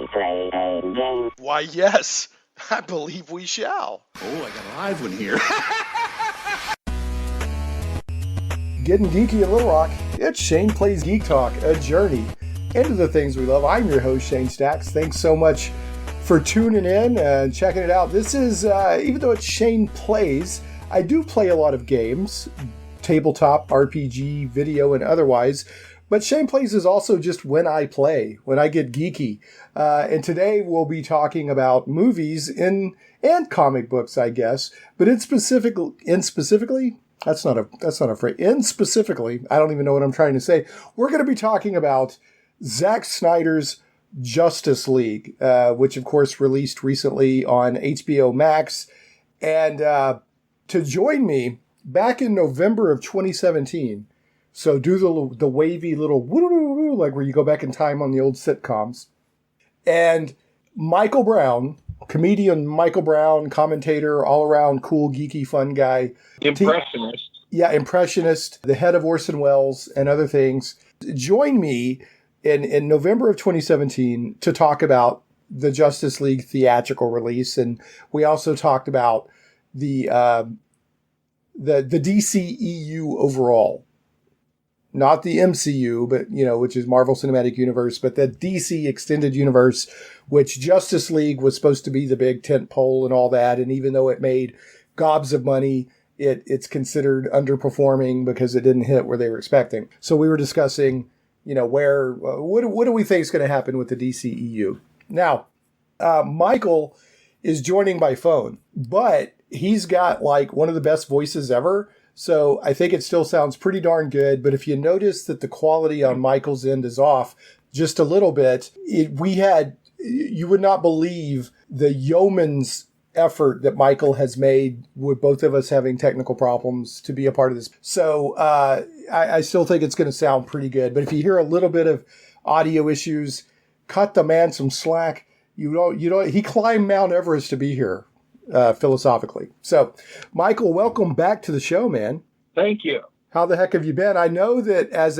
we play a game? Why, yes, I believe we shall. Oh, I got a live one here. Getting geeky in Little Rock, it's Shane Plays Geek Talk, a journey into the things we love. I'm your host, Shane Stacks. Thanks so much for tuning in and checking it out. This is, even though it's Shane Plays, I do play a lot of games, tabletop, RPG, video, and otherwise. But Shane Plays is also just when I play, when I get geeky. And today we'll be talking about movies and comic books, I guess. But specifically, I don't even know what I'm trying to say. We're going to be talking about Zack Snyder's Justice League, which of course released recently on HBO Max. And to join me back in November of 2017, so do the wavy little woo-doo-doo-doo, like where you go back in time on the old sitcoms. And Michael Brown, comedian Michael Brown, commentator, all-around cool, geeky, fun guy. Impressionist. Impressionist, the head of Orson Welles and other things. Join me in November of 2017 to talk about the Justice League theatrical release. And we also talked about the DCEU overall. Not the MCU, but, which is Marvel Cinematic Universe, but the DC Extended Universe, which Justice League was supposed to be the big tent pole and all that. And even though it made gobs of money, it's considered underperforming because it didn't hit where they were expecting. So we were discussing, what do we think is going to happen with the DCEU? Now, Michael is joining by phone, but he's got like one of the best voices ever. So I think it still sounds pretty darn good. But if you notice that the quality on Michael's end is off just a little bit, you would not believe the yeoman's effort that Michael has made with both of us having technical problems to be a part of this. So I still think it's going to sound pretty good. But if you hear a little bit of audio issues, cut the man some slack. He climbed Mount Everest to be here. Philosophically. So, Michael, welcome back to the show, man. Thank you. How the heck have you been? I know that as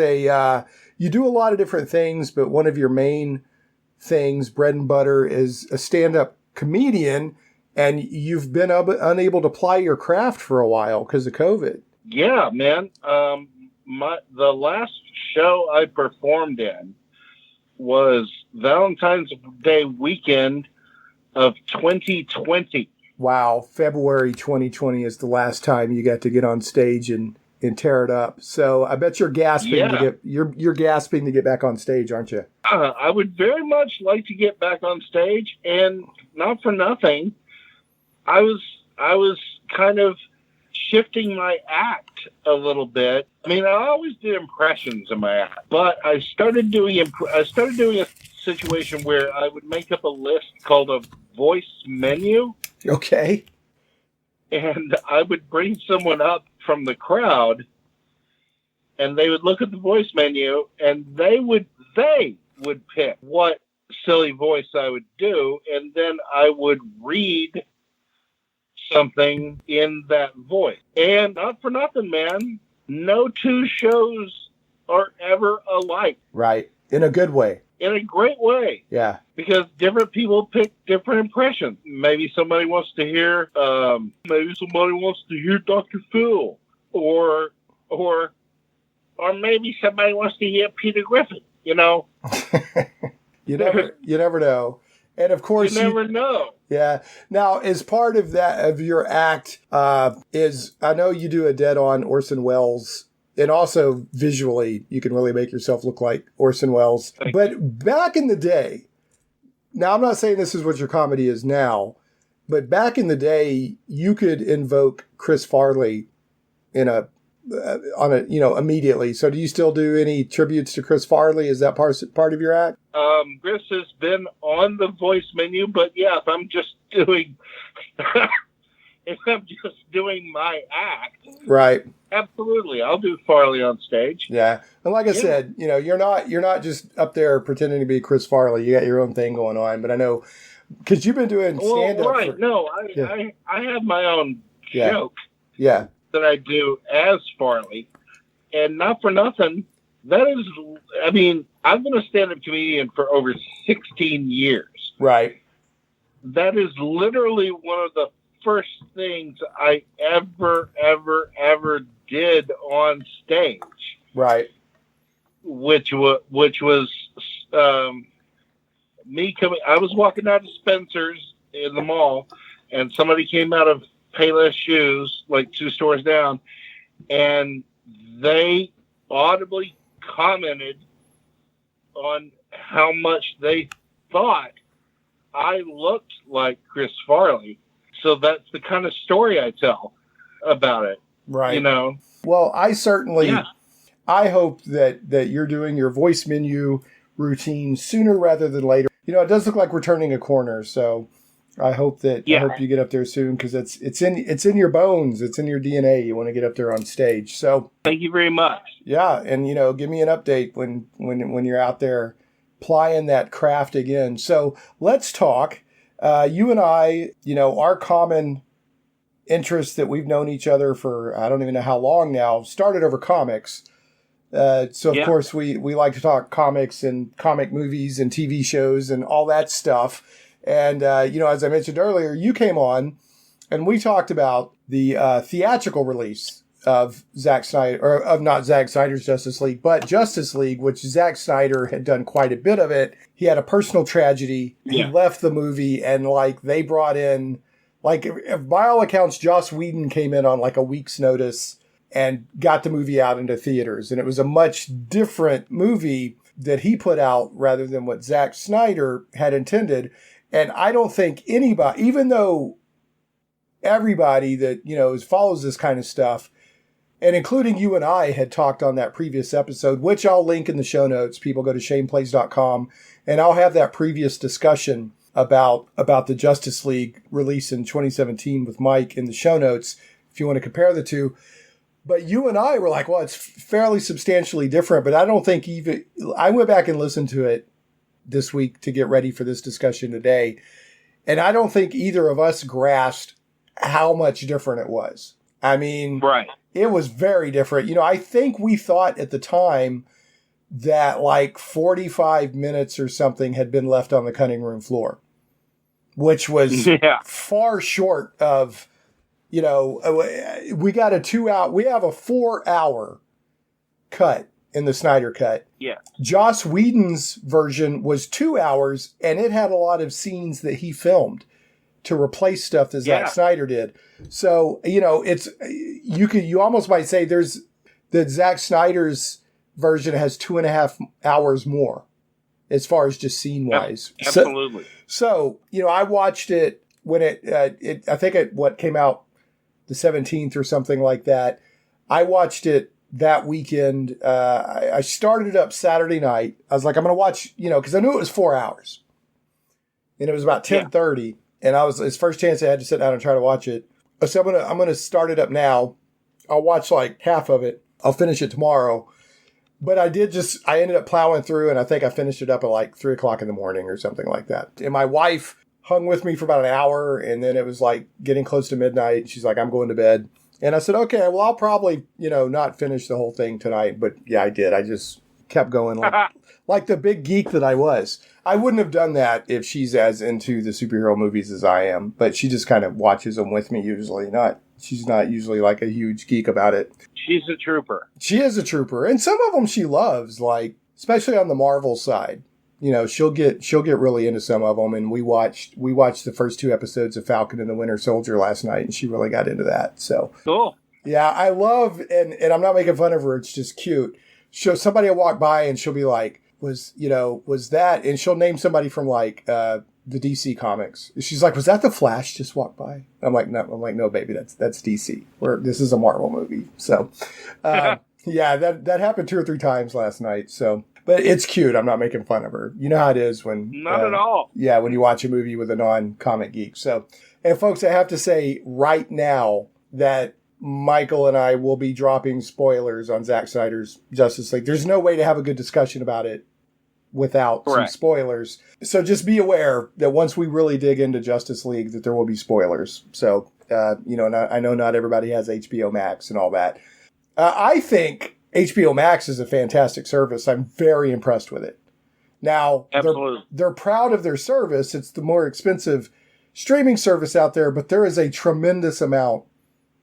you do a lot of different things, but one of your main things, bread and butter, is a stand-up comedian, and you've been unable to ply your craft for a while because of COVID. Yeah, man. The last show I performed in was Valentine's Day weekend of 2020. Wow, February 2020 is the last time you got to get on stage and tear it up. So I bet you're gasping you're gasping to get back on stage, aren't you? I would very much like to get back on stage, and not for nothing, I was kind of shifting my act a little bit. I mean, I always did impressions in my act, but I started doing a situation where I would make up a list called a voice menu. Okay. And I would bring someone up from the crowd, and they would look at the voice menu, and they would pick what silly voice I would do, and then I would read something in that voice. And not for nothing, man, no two shows are ever alike. Right. In a good way. In a great way. Yeah. Because different people pick different impressions. Maybe somebody wants to hear Dr. Phil. Or maybe somebody wants to hear Peter Griffin, You never know. And of course you never know. Yeah. Now, as part of your act, I know you do a dead-on Orson Welles. And also, visually, you can really make yourself look like Orson Welles. But back in the day, now I'm not saying this is what your comedy is now, but back in the day, you could invoke Chris Farley immediately. So do you still do any tributes to Chris Farley? Is that part of your act? Chris has been on the voice menu, but yeah, if I'm just doing my act, right? Absolutely, I'll do Farley on stage. Yeah, and like I said, you're not just up there pretending to be Chris Farley. You got your own thing going on. But I know because you've been doing stand-up. Well, right? I have my own joke. Yeah. That I do as Farley, and not for nothing. That is, I mean, I've been a stand-up comedian for over 16 years. Right. That is literally one of the first things I ever did on stage. Right. Which was me coming. I was walking out of Spencer's in the mall, and somebody came out of Payless Shoes, like 2 stores down, and they audibly commented on how much they thought I looked like Chris Farley. So that's the kind of story I tell about it. Right. You know? Well, I certainly, I hope that you're doing your voice menu routine sooner rather than later. You know, it does look like we're turning a corner, so I hope that I hope you get up there soon, because it's in your bones, it's in your DNA. You want to get up there on stage. So thank you very much. Yeah, and give me an update when you're out there plying that craft again. So let's talk. You and I, our common interest that we've known each other for I don't even know how long now started over comics. So of course we like to talk comics and comic movies and TV shows and all that stuff. And, as I mentioned earlier, you came on and we talked about the theatrical release of Zack Snyder, or of not Zack Snyder's Justice League, but Justice League, which Zack Snyder had done quite a bit of it. He had a personal tragedy. He left the movie, and they brought in, if by all accounts, Joss Whedon came in on a week's notice and got the movie out into theaters. And it was a much different movie that he put out rather than what Zack Snyder had intended. And I don't think anybody, even though everybody that, follows this kind of stuff, and including you and I, had talked on that previous episode, which I'll link in the show notes. People go to shaneplays.com, and I'll have that previous discussion about the Justice League release in 2017 with Mike in the show notes, if you want to compare the two. But you and I were like, well, it's fairly substantially different, but I don't think I went back and listened to it this week to get ready for this discussion today, and I don't think either of us grasped how much different it was. I mean, right. It was very different. I think we thought at the time that 45 minutes or something had been left on the cutting room floor, which was far short of, we got a 2-hour, we have a 4-hour cut in the Snyder Cut. Yeah. Joss Whedon's version was 2 hours, and it had a lot of scenes that he filmed to replace stuff that Zack Snyder did. So, you almost might say that Zack Snyder's version has 2.5 hours more as far as just scene wise. Yep, absolutely. So, I watched it when I think it came out the 17th or something like that. I watched it that weekend. I started it up Saturday night. I was like, I'm going to watch, because I knew it was 4 hours. And it was about 10:30. And it's first chance I had to sit down and try to watch it. So I'm gonna start it up now. I'll watch half of it. I'll finish it tomorrow. But I ended up plowing through, and I think I finished it up at 3 o'clock in the morning or something like that. And my wife hung with me for about an hour, and then it was getting close to midnight. She's like, I'm going to bed. And I said, okay, well, I'll probably, not finish the whole thing tonight. But yeah, I did. I just kept going like the big geek that I was. I wouldn't have done that if she's as into the superhero movies as I am, but she just kind of watches them with me usually. She's not usually a huge geek about it. She's a trooper. She is a trooper. And some of them she loves, especially on the Marvel side. She'll get really into some of them. And we watched the first 2 episodes of Falcon and the Winter Soldier last night, and she really got into that. So cool. Yeah, I love, and I'm not making fun of her. It's just cute. Somebody will walk by and she'll be like, was that, and she'll name somebody from the DC comics. She's like, was that the Flash just walked by? I'm like, no, baby, that's DC. This is a Marvel movie. So, yeah, that happened 2 or 3 times last night. So, but it's cute. I'm not making fun of her. You know how it is when not at all. Yeah, when you watch a movie with a non-comic geek. So, and folks, I have to say right now that Michael and I will be dropping spoilers on Zack Snyder's Justice League. There's no way to have a good discussion about it without some spoilers. So just be aware that once we really dig into Justice League, that there will be spoilers. So, and I know not everybody has HBO Max and all that. I think HBO Max is a fantastic service. I'm very impressed with it. Now, Absolutely. they're proud of their service. It's the more expensive streaming service out there, but there is a tremendous amount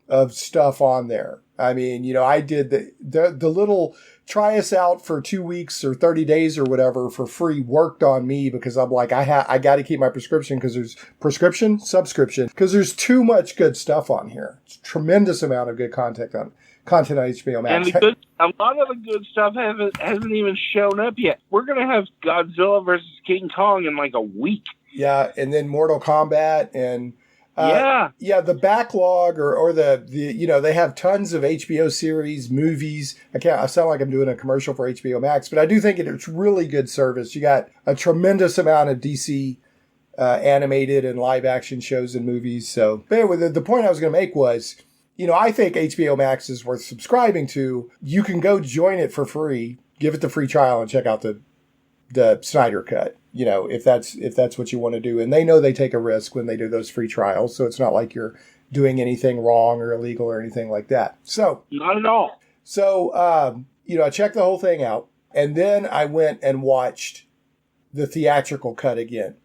of stuff on there. I mean, you know, I did the little try us out for 2 weeks or 30 days or whatever for free worked on me, because I'm like, I got to keep my subscription because there's too much good stuff on here. It's a tremendous amount of good content on HBO Max. And a lot of the good stuff hasn't even shown up yet. We're going to have Godzilla versus King Kong in like a week. Yeah, and then Mortal Kombat and the backlog or the you know, they have tons of HBO series, movies. I sound like I'm doing a commercial for HBO Max, but I do think it's really good service. You got a tremendous amount of DC animated and live action shows and movies. So, but anyway, the point I was going to make was, you know, I think HBO Max is worth subscribing to. You can go join it for free, give it the free trial, and check out the Snyder Cut. You know, if that's what you want to do. And they know they take a risk when they do those free trials. So it's not like you're doing anything wrong or illegal or anything like that. So not at all. So, you know, I checked the whole thing out. And then I went and watched the theatrical cut again,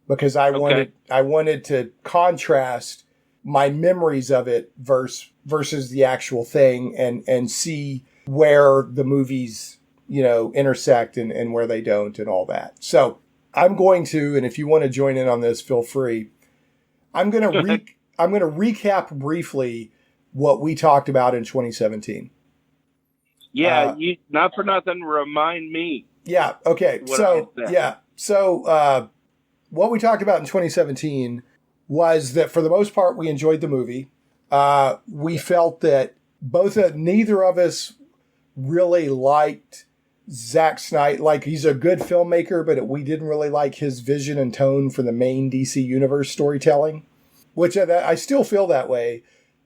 because I wanted to contrast my memories of it versus the actual thing and see where the movies, you know, intersect and where they don't and all that. So I'm going to, and if you want to join in on this, feel free. I'm going to recap briefly what we talked about in 2017. Yeah, you not for nothing. Remind me. Yeah. Okay. So what we talked about in 2017 was that for the most part we enjoyed the movie. We felt that neither of us really liked Zack Snyder. Like, he's a good filmmaker, but we didn't really like his vision and tone for the main DC Universe storytelling, which I still feel that way.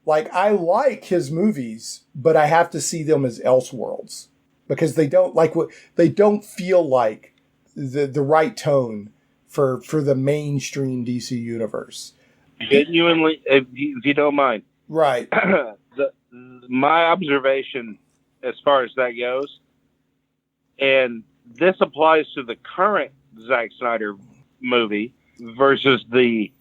Like, I like his movies, but I have to see them as Elseworlds, because they don't feel like the right tone for the mainstream DC Universe. Genuinely, if you don't mind. Right. My observation as far as that goes, and this applies to the current Zack Snyder movie versus the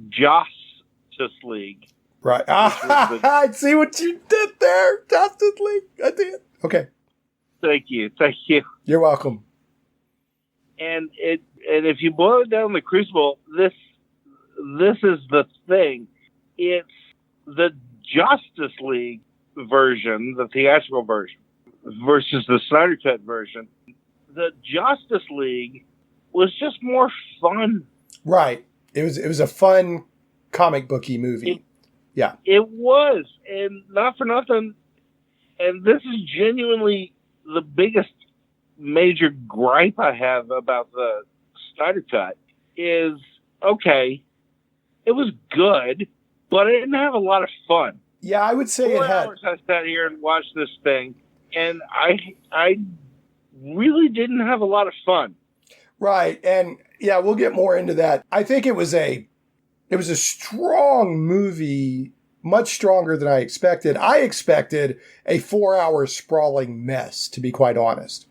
Justice League. Right. I see what you did there, Justice League. I did. Okay. Thank you. You're welcome. And if you boil it down, the Crucible, this is the thing. It's the Justice League version, the theatrical version, versus the Snyder Cut version. The Justice League was just more fun. Right. It was a fun comic booky movie. Yeah. It was. And not for nothing, and this is genuinely the biggest major gripe I have about the Snyder Cut is, okay, it was good, but I didn't have a lot of fun. Yeah, I would say 4 it had. hours I sat here and watched this thing, and I really didn't have a lot of fun. Right, and yeah, we'll get more into that. I think it was a strong movie, much stronger than I expected. I expected a 4-hour sprawling mess, to be quite honest.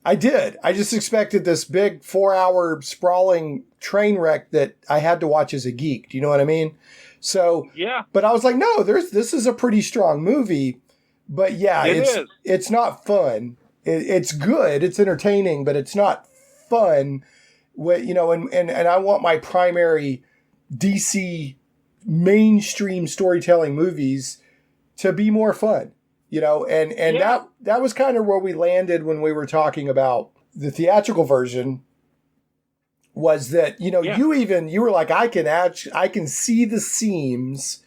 I did. I just expected this big 4-hour sprawling train wreck that I had to watch as a geek. Do you know what I mean? So, yeah. But I was like, no, this is a pretty strong movie. But yeah, it's not fun. It's good. It's entertaining, but it's not fun. You know, and I want my primary DC mainstream storytelling movies to be more fun. You know, and that was kind of where we landed when we were talking about the theatrical version, was that, you know, you were like, I can see the seams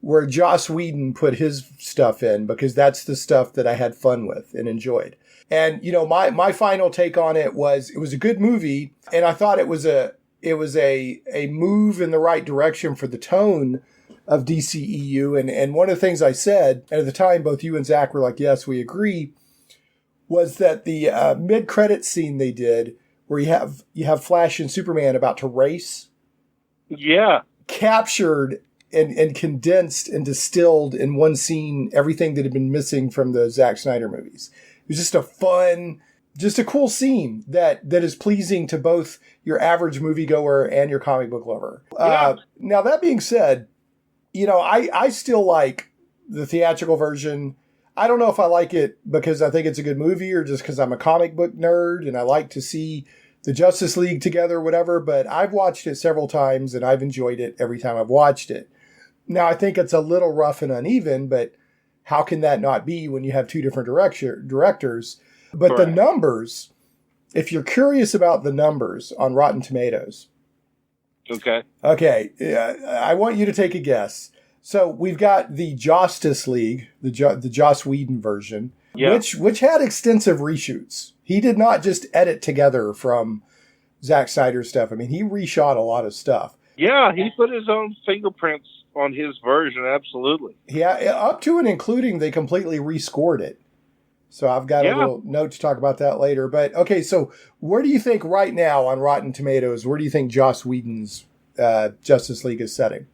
where Joss Whedon put his stuff in, because that's the stuff that I had fun with and enjoyed. And, you know, my final take on it was a good movie, and I thought it was a move in the right direction for the tone of DCEU. And one of the things I said, and at the time both you and Zach were like, yes, we agree, was that the mid-credit scene they did, where you have Flash and Superman about to race, captured and condensed and distilled in one scene everything that had been missing from the Zack Snyder movies. It was just a fun, just a cool scene that is pleasing to both your average moviegoer and your comic book lover. Yeah. Now, that being said, I still like the theatrical version. I don't know if I like it because I think it's a good movie or just because I'm a comic book nerd and I like to see the Justice League together, whatever, but I've watched it several times and I've enjoyed it every time I've watched it. Now, I think it's a little rough and uneven, but how can that not be when you have two different directors? But Correct. The numbers, if you're curious about the numbers on Rotten Tomatoes. Okay. Okay, I want you to take a guess. So we've got the Justice League, the Joss Whedon version, which had extensive reshoots. He did not just edit together from Zack Snyder stuff. I mean, he reshot a lot of stuff. Yeah, he put his own fingerprints on his version, absolutely. Yeah, up to and including they completely rescored it. So I've got a little note to talk about that later. But, okay, so where do you think right now on Rotten Tomatoes, where do you think Joss Whedon's Justice League is setting?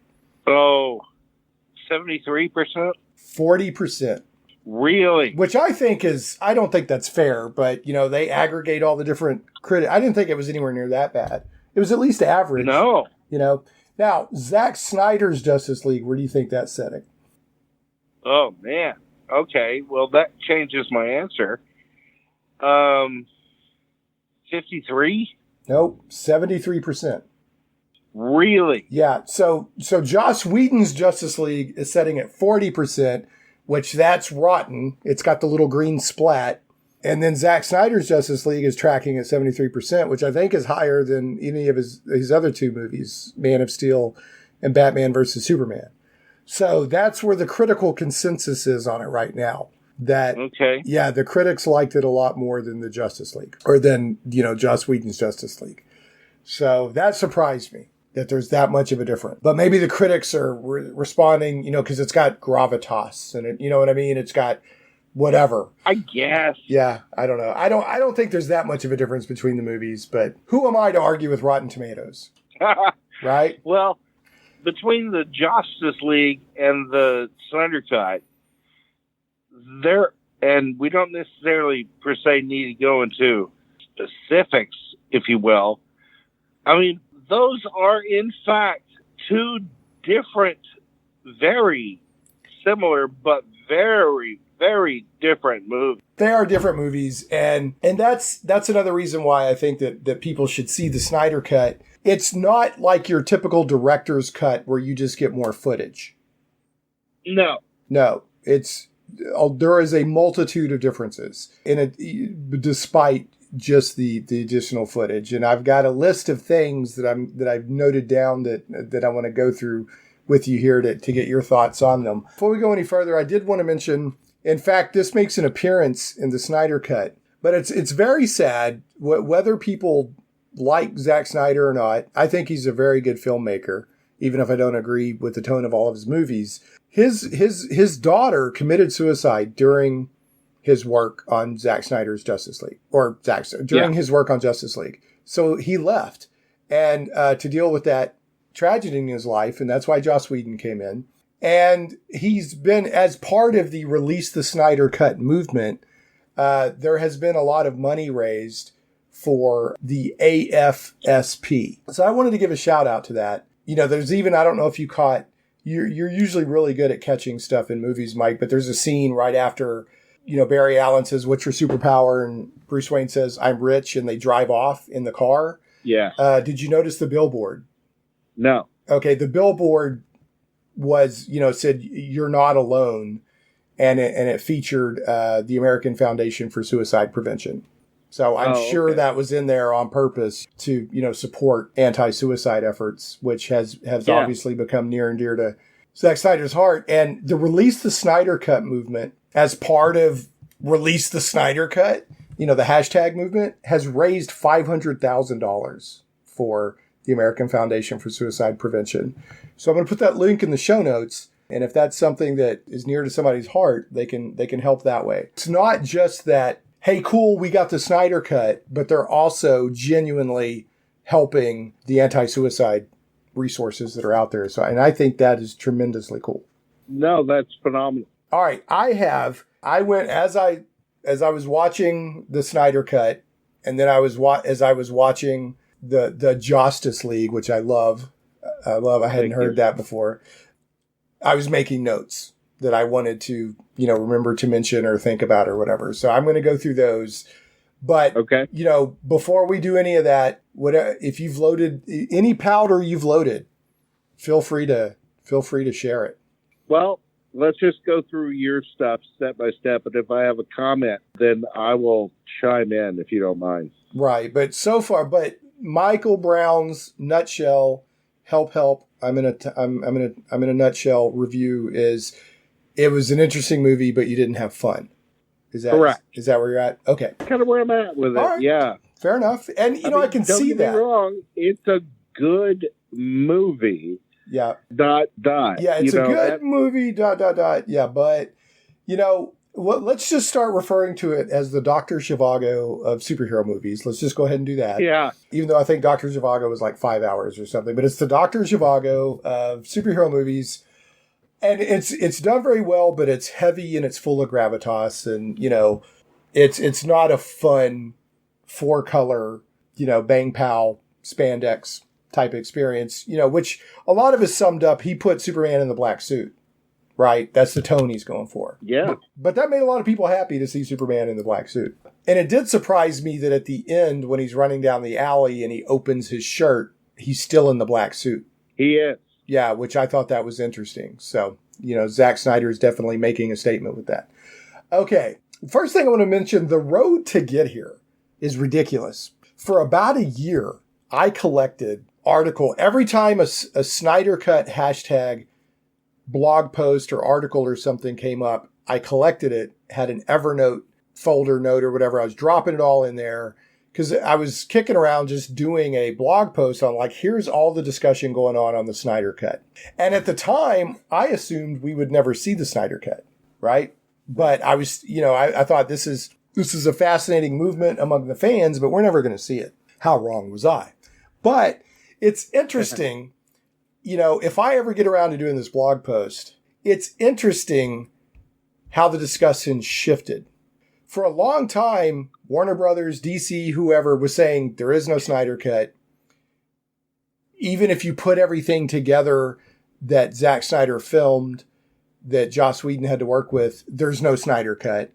Oh, 73%? 40%. Really? Which I think I don't think that's fair, but, they aggregate all the different critics. I didn't think it was anywhere near that bad. It was at least average. No. Now, Zack Snyder's Justice League, where do you think that's setting? Oh, man. Okay, well, that changes my answer. 53? Nope, 73%. Really? Yeah, so Joss Whedon's Justice League is setting at 40%, which that's rotten. It's got the little green splat. And then Zack Snyder's Justice League is tracking at 73%, which I think is higher than any of his other two movies, Man of Steel and Batman versus Superman. So that's where the critical consensus is on it right now. Yeah, the critics liked it a lot more than the Justice League, or than, Joss Whedon's Justice League. So that surprised me that there's that much of a difference. But maybe the critics are responding, because it's got gravitas and it, you know what I mean? It's got whatever. I guess. Yeah, I don't know. I don't think there's that much of a difference between the movies, but who am I to argue with Rotten Tomatoes? Right? Well, between the Justice League and the Snyder Cut, and we don't necessarily per se need to go into specifics, if you will. I mean, those are in fact two different, very similar, but very, very different movies. They are different movies, and that's another reason why I think that people should see the Snyder Cut. It's not like your typical director's cut where you just get more footage. No, there is a multitude of differences in it, despite just the additional footage. And I've got a list of things that I've noted down that I want to go through with you here to get your thoughts on them. Before we go any further, I did want to mention, in fact, this makes an appearance in the Snyder Cut, but it's very sad whether people like Zack Snyder or not. I think he's a very good filmmaker, even if I don't agree with the tone of all of his movies. His daughter committed suicide during his work on Zack Snyder's Justice League, during his work on Justice League. So he left, and to deal with that tragedy in his life, and that's why Joss Whedon came in. And he's been, as part of the Release the Snyder Cut movement, there has been a lot of money raised for the AFSP. So I wanted to give a shout out to that. There's even, I don't know if you caught, you're usually really good at catching stuff in movies, Mike, but there's a scene right after, Barry Allen says, "What's your superpower?" And Bruce Wayne says, "I'm rich," and they drive off in the car. Yeah. Did you notice the billboard? No. Okay, the billboard was, said, "You're not alone," and it featured the American Foundation for Suicide Prevention. So I'm sure that was in there on purpose to, support anti-suicide efforts, which has obviously become near and dear to Zack Snyder's heart. And the Release the Snyder Cut movement, as part of Release the Snyder Cut, the hashtag movement, has raised $500,000 for the American Foundation for Suicide Prevention. So I'm going to put that link in the show notes. And if that's something that is near to somebody's heart, they can help that way. It's not just that, hey, cool, we got the Snyder Cut, but they're also genuinely helping the anti-suicide resources that are out there. And I think that is tremendously cool. No, that's phenomenal. All right, I went, as I as I was watching the Snyder Cut, and then as I was watching the Justice League, which I love. I hadn't heard that before. I was making notes that I wanted to, remember to mention or think about or whatever. So I'm going to go through those. But, before we do any of that, if you've loaded any powder you've loaded, feel free to share it. Well, let's just go through your stuff step by step. And if I have a comment, then I will chime in if you don't mind. Right. But Michael Brown's nutshell, help. I'm in a nutshell review is it was an interesting movie, but you didn't have fun. Is that correct? Is that where you're at? Okay. Kind of where I'm at with it. Right. Yeah. Fair enough. And I can see that. Don't get me wrong. It's a good movie. Yeah. Yeah, it's a good movie. Yeah, but let's just start referring to it as the Dr. Zhivago of superhero movies. Let's just go ahead and do that. Yeah. Even though I think Dr. Zhivago was like 5 hours or something, but it's the Dr. Zhivago of superhero movies. And it's done very well, but it's heavy and it's full of gravitas, and it's not a fun 4-color, bang pow spandex type experience, which a lot of us summed up. He put Superman in the black suit, right? That's the tone he's going for. Yeah. But that made a lot of people happy to see Superman in the black suit. And it did surprise me that at the end, when he's running down the alley and he opens his shirt, he's still in the black suit. He is. Yeah, which I thought that was interesting. So, Zack Snyder is definitely making a statement with that. Okay, first thing I want to mention, the road to get here is ridiculous. For about a year, I collected article. Every time a Snyder Cut hashtag blog post or article or something came up, I collected it, had an Evernote folder note or whatever. I was dropping it all in there. Because I was kicking around just doing a blog post on here's all the discussion going on the Snyder Cut. And at the time, I assumed we would never see the Snyder Cut, right? But I was, I thought this is a fascinating movement among the fans, but we're never going to see it. How wrong was I? But it's interesting, if I ever get around to doing this blog post, it's interesting how the discussion shifted. For a long time, Warner Brothers, DC, whoever was saying there is no Snyder Cut. Even if you put everything together that Zack Snyder filmed, that Joss Whedon had to work with, there's no Snyder Cut.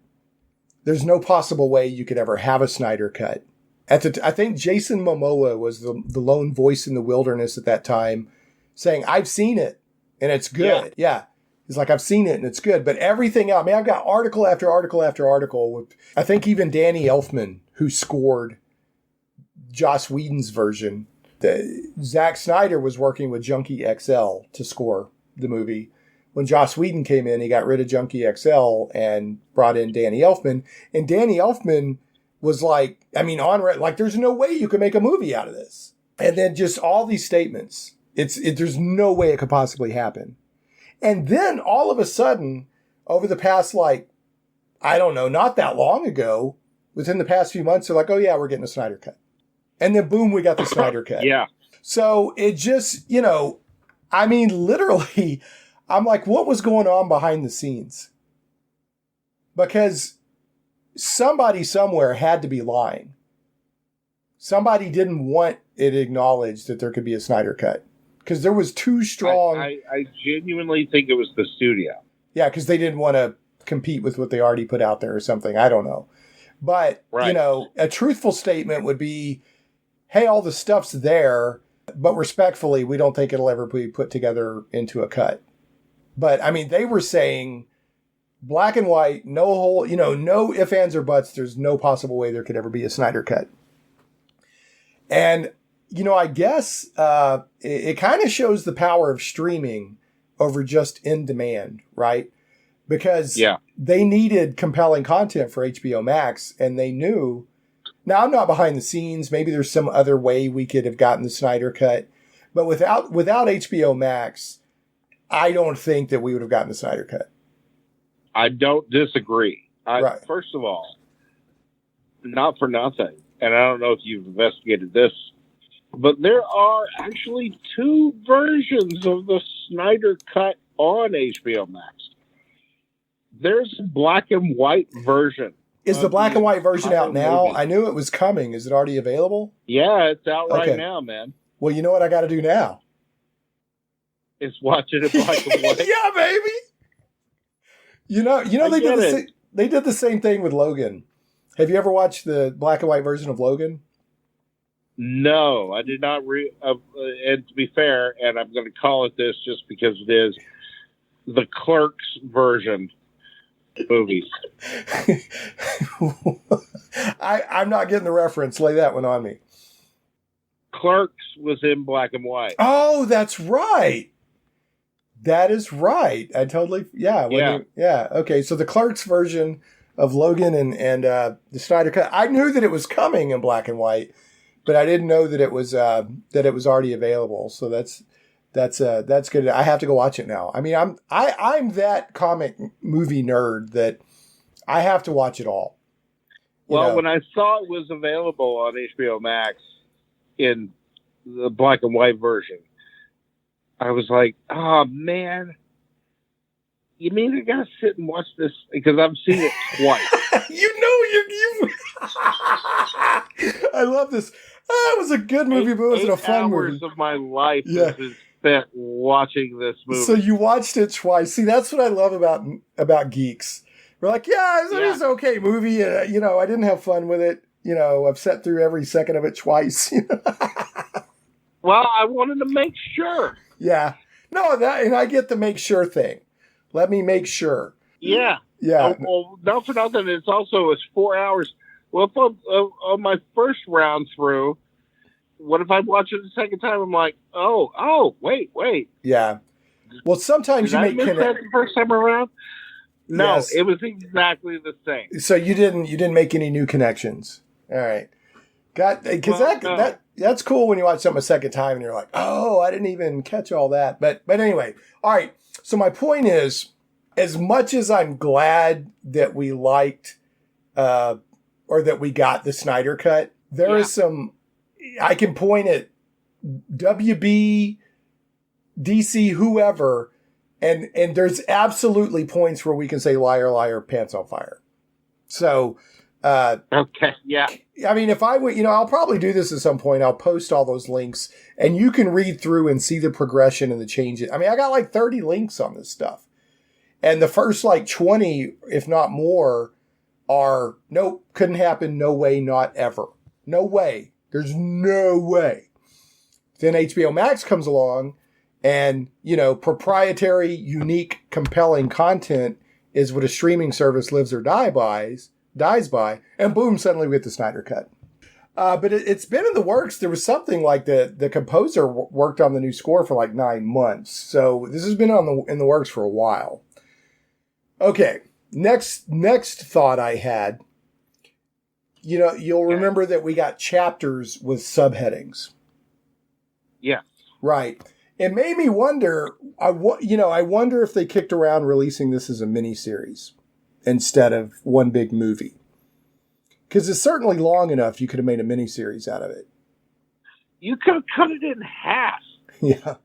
There's no possible way you could ever have a Snyder Cut. I think Jason Momoa was the lone voice in the wilderness at that time saying, I've seen it and it's good. Yeah. He's like, I've seen it and it's good, but everything else, I've got article after article after article. I think even Danny Elfman, who scored Joss Whedon's version, Zack Snyder was working with Junkie XL to score the movie. When Joss Whedon came in, he got rid of Junkie XL and brought in Danny Elfman. And Danny Elfman was like, there's no way you could make a movie out of this. And then just all these statements. There's no way it could possibly happen. And then all of a sudden, over the past, not that long ago, within the past few months, they're like, oh yeah, we're getting a Snyder Cut. And then boom, we got the Snyder Cut. Yeah. So it just, literally, I'm like, what was going on behind the scenes? Because somebody somewhere had to be lying. Somebody didn't want it acknowledged that there could be a Snyder Cut. Because there was too strong... I genuinely think it was the studio. Yeah, because they didn't want to compete with what they already put out there or something. I don't know. But, a truthful statement would be, hey, all the stuff's there, but respectfully, we don't think it'll ever be put together into a cut. But, they were saying black and white, no whole, no ifs, ands, or buts. There's no possible way there could ever be a Snyder Cut. And... I guess it kind of shows the power of streaming over just in demand, right? Because they needed compelling content for HBO Max, and they knew. Now, I'm not behind the scenes. Maybe there's some other way we could have gotten the Snyder Cut. But without HBO Max, I don't think that we would have gotten the Snyder Cut. I don't disagree. Right. First of all, not for nothing, and I don't know if you've investigated this, but there are actually 2 versions of the Snyder Cut on HBO Max. There's a black and white version. Is the black and white version out now? movie. I knew it was coming. Is it already available? Yeah, it's out right Okay. now, man. Well, you know what I got to do now? It's watching it black and white. Yeah, baby. You know, they did the same thing with Logan. Have you ever watched the black and white version of Logan? No, I did not. And to be fair, and I'm going to call it this just because it is the Clerks version movies. I'm not getting the reference. Lay that one on me. Clerks was in black and white. Oh, that's right. That is right. I totally, yeah. Okay, so the Clerks version of Logan and the Snyder Cut. I knew that it was coming in black and white, but I didn't know that it was already available. So that's good. I have to go watch it now. I mean, I'm that comic movie nerd that I have to watch it all. Well, when I saw it was available on HBO Max in the black and white version, I was like, oh, man. You mean I gotta sit and watch this? Because I've seen it twice. you I love this. It was a good movie, but it wasn't a fun movie. 8 hours of my life is spent watching this movie. So you watched it twice. See, that's what I love about geeks. We're like, it was an okay movie. I didn't have fun with it. I've sat through every second of it twice. Well, I wanted to make sure. Yeah. No, and I get the make sure thing. Let me make sure. Yeah. Yeah. Well, not for nothing. It's 4 hours. Well, on my first round through, what if I watch it the second time? I'm like, wait. Yeah. Well, sometimes Did you I make miss that the first time around? No, Yes. It was exactly the same. So you didn't make any new connections. All right. That's cool when you watch something a second time and you're like, oh, I didn't even catch all that. But anyway, all right. So my point is, as much as I'm glad that we liked, or that we got the Snyder Cut, there is some, I can point at WB, DC, whoever, and there's absolutely points where we can say liar, liar, pants on fire. So, okay, yeah. I mean, if I would, I'll probably do this at some point. I'll post all those links and you can read through and see the progression and the changes. I mean, I got like 30 links on this stuff. And the first like 20, if not more, are nope, couldn't happen. No way, not ever. No way. There's no way. Then HBO Max comes along and, proprietary, unique, compelling content is what a streaming service lives or dies by, and boom, suddenly we get the Snyder Cut. But it's been in the works. There was something like the composer worked on the new score for like 9 months. So this has been in the works for a while. Okay, next thought I had. You'll remember that we got chapters with subheadings. Yeah. Right. It made me wonder. I wonder if they kicked around releasing this as a miniseries instead of one big movie. Because it's certainly long enough you could have made a miniseries out of it. You could have cut it in half. Yeah.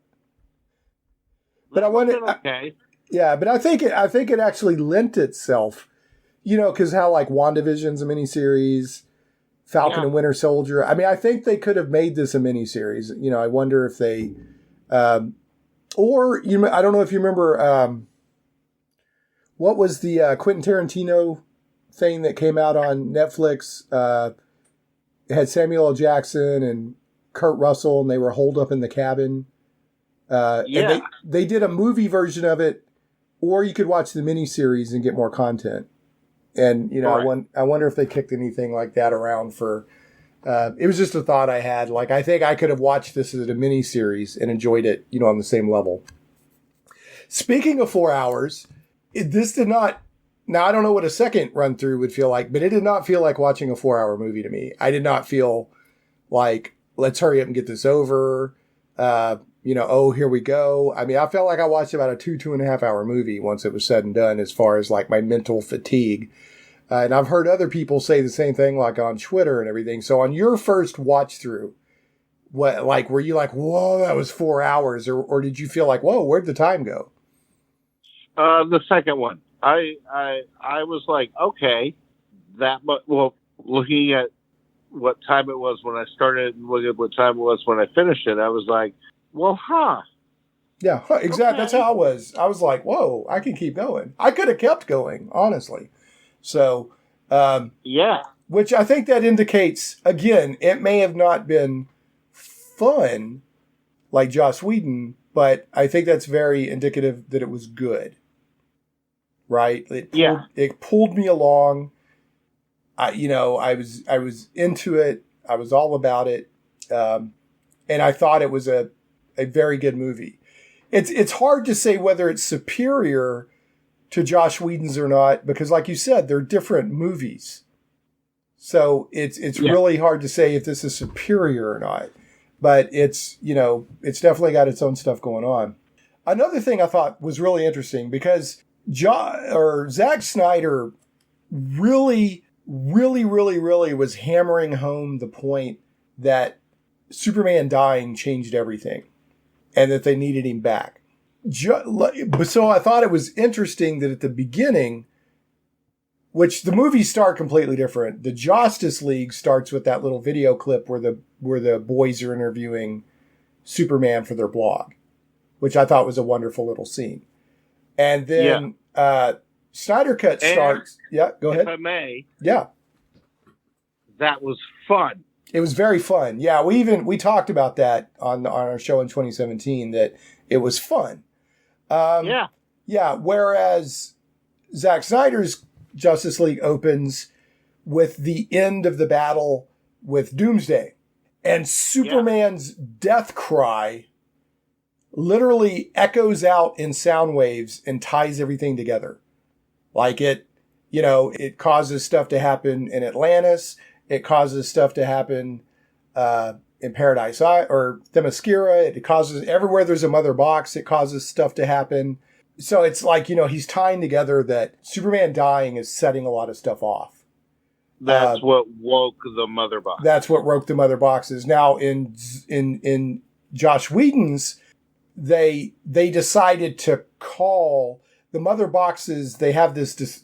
But I wonder. Okay. Yeah, but I think it actually lent itself, because how like WandaVision's a miniseries, Falcon and Winter Soldier. I mean, I think they could have made this a miniseries. I wonder if they, or I don't know if you remember, what was the Quentin Tarantino thing that came out on Netflix? It had Samuel L. Jackson and Kurt Russell, and they were holed up in the cabin. And they did a movie version of it, or you could watch the miniseries and get more content. And, right. I wonder if they kicked anything like that around for, it was just a thought I had. Like, I think I could have watched this as a miniseries and enjoyed it, on the same level. Speaking of 4 hours, this did not, now I don't know what a second run through would feel like, but it did not feel like watching a 4-hour movie to me. I did not feel like, let's hurry up and get this over. Here we go. I mean, I felt like I watched about a 2.5 hour movie once it was said and done, as far as like my mental fatigue. And I've heard other people say the same thing, like on Twitter and everything. So on your first watch through, were you like, whoa, that was 4 hours? Or did you feel like, whoa, where'd the time go? The second one. I was like, okay, that much. Well, looking at what time it was when I started and looking at what time it was when I finished it, I was like, well, Yeah, exactly. Okay. That's how I was. I was like, whoa, I can keep going. I could have kept going, honestly. So, yeah. which I think that indicates, again, it may have not been fun like Joss Whedon, but I think that's very indicative that it was good. Right? It pulled me along. I was into it. I was all about it. And I thought it was a very good movie. It's hard to say whether it's superior to Joss Whedon's or not, because like you said, they're different movies. So it's really hard to say if this is superior or not. But it's definitely got its own stuff going on. Another thing I thought was really interesting, because Zack Snyder really was hammering home the point that Superman dying changed everything and that they needed him back. So I thought it was interesting that at the beginning, which the movies start completely different. The Justice League starts with that little video clip where the boys are interviewing Superman for their blog, which I thought was a wonderful little scene. And then Snyder Cut starts. Yeah, go ahead. If I may. Yeah. That was fun. It was very fun. Yeah, we talked about that on our show in 2017, that it was fun. Yeah. Whereas Zack Snyder's Justice League opens with the end of the battle with Doomsday, and Superman's death cry literally echoes out in sound waves and ties everything together. Like it causes stuff to happen in Atlantis. It causes stuff to happen in Paradise or Themyscira. It causes everywhere there's a mother box. It causes stuff to happen. So it's like, he's tying together that Superman dying is setting a lot of stuff off. That's what woke the mother box. That's what woke the mother boxes. Now in Joss Whedon's, they decided to call the mother boxes. They have this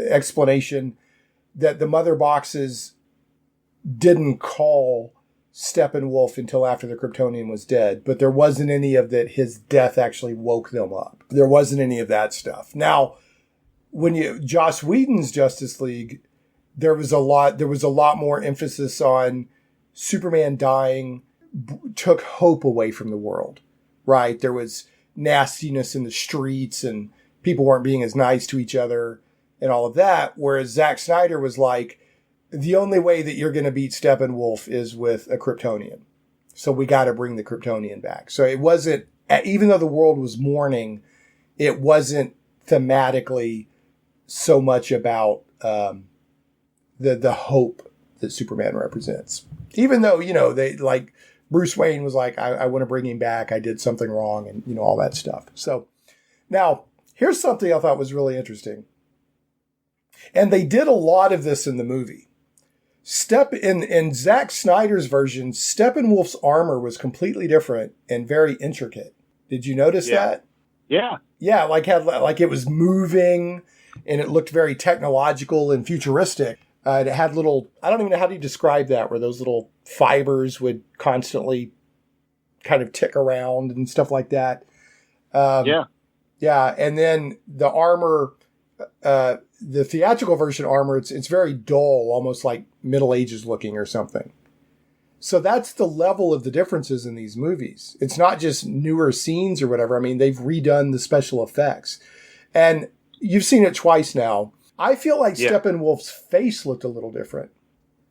explanation that the mother boxes didn't call Steppenwolf until after the Kryptonian was dead, but there wasn't any of that. His death actually woke them up. There wasn't any of that stuff. Now, when Joss Whedon's Justice League, there was a lot more emphasis on Superman dying took hope away from the world, right? There was nastiness in the streets and people weren't being as nice to each other and all of that. Whereas Zack Snyder was like, the only way that you're going to beat Steppenwolf is with a Kryptonian. So we got to bring the Kryptonian back. So it wasn't, even though the world was mourning, it wasn't thematically so much about the hope that Superman represents. Even though, they like Bruce Wayne was like, I want to bring him back. I did something wrong and, all that stuff. So now here's something I thought was really interesting. And they did a lot of this in the movie. In Zack Snyder's version, Steppenwolf's armor was completely different and very intricate. Did you notice that? Yeah. Yeah, like it was moving and it looked very technological and futuristic. It had little, I don't even know how do you describe that, where those little fibers would constantly kind of tick around and stuff like that. Yeah, and then the armor, the theatrical version armor, it's very dull, almost like Middle Ages looking or something. So that's the level of the differences in these movies. It's not just newer scenes or whatever. I mean, they've redone the special effects. And you've seen it twice now. I feel like Steppenwolf's face looked a little different.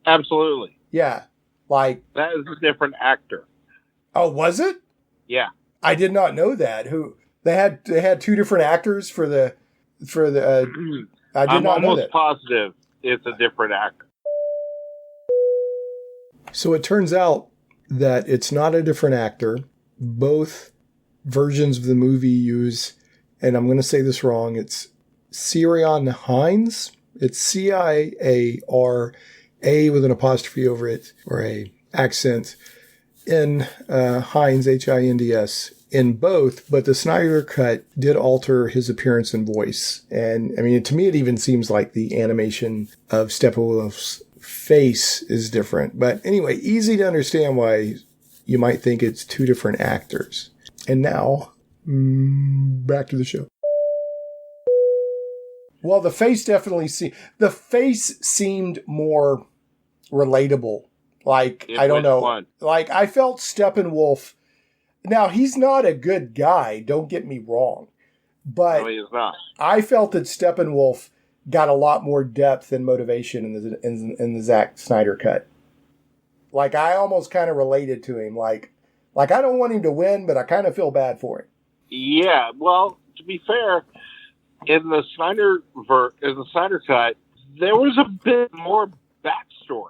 Absolutely. Yeah. Like that is a different actor. Oh, was it? Yeah. I did not know that. Who they had two different actors for the I did not know that. I'm almost positive it's a different actor. So it turns out that it's not a different actor. Both versions of the movie use, and I'm going to say this wrong, it's Ciaran Hinds. It's Ciara with an apostrophe over it, or a accent, in Hinds, Hinds. in both, but the Snyder Cut did alter his appearance and voice. And I mean, to me, it even seems like the animation of Steppenwolf's face is different. But anyway, easy to understand why you might think it's two different actors. And now, back to the show. Well, the face seemed more relatable. Like, I don't know. One? Like, I felt Steppenwolf. Now, he's not a good guy, don't get me wrong. But no, he's not. I felt that Steppenwolf got a lot more depth and motivation in the Zack Snyder cut. Like, I almost kind of related to him. Like I don't want him to win, but I kind of feel bad for him. Yeah, well, to be fair, in the Snyder cut, there was a bit more backstory.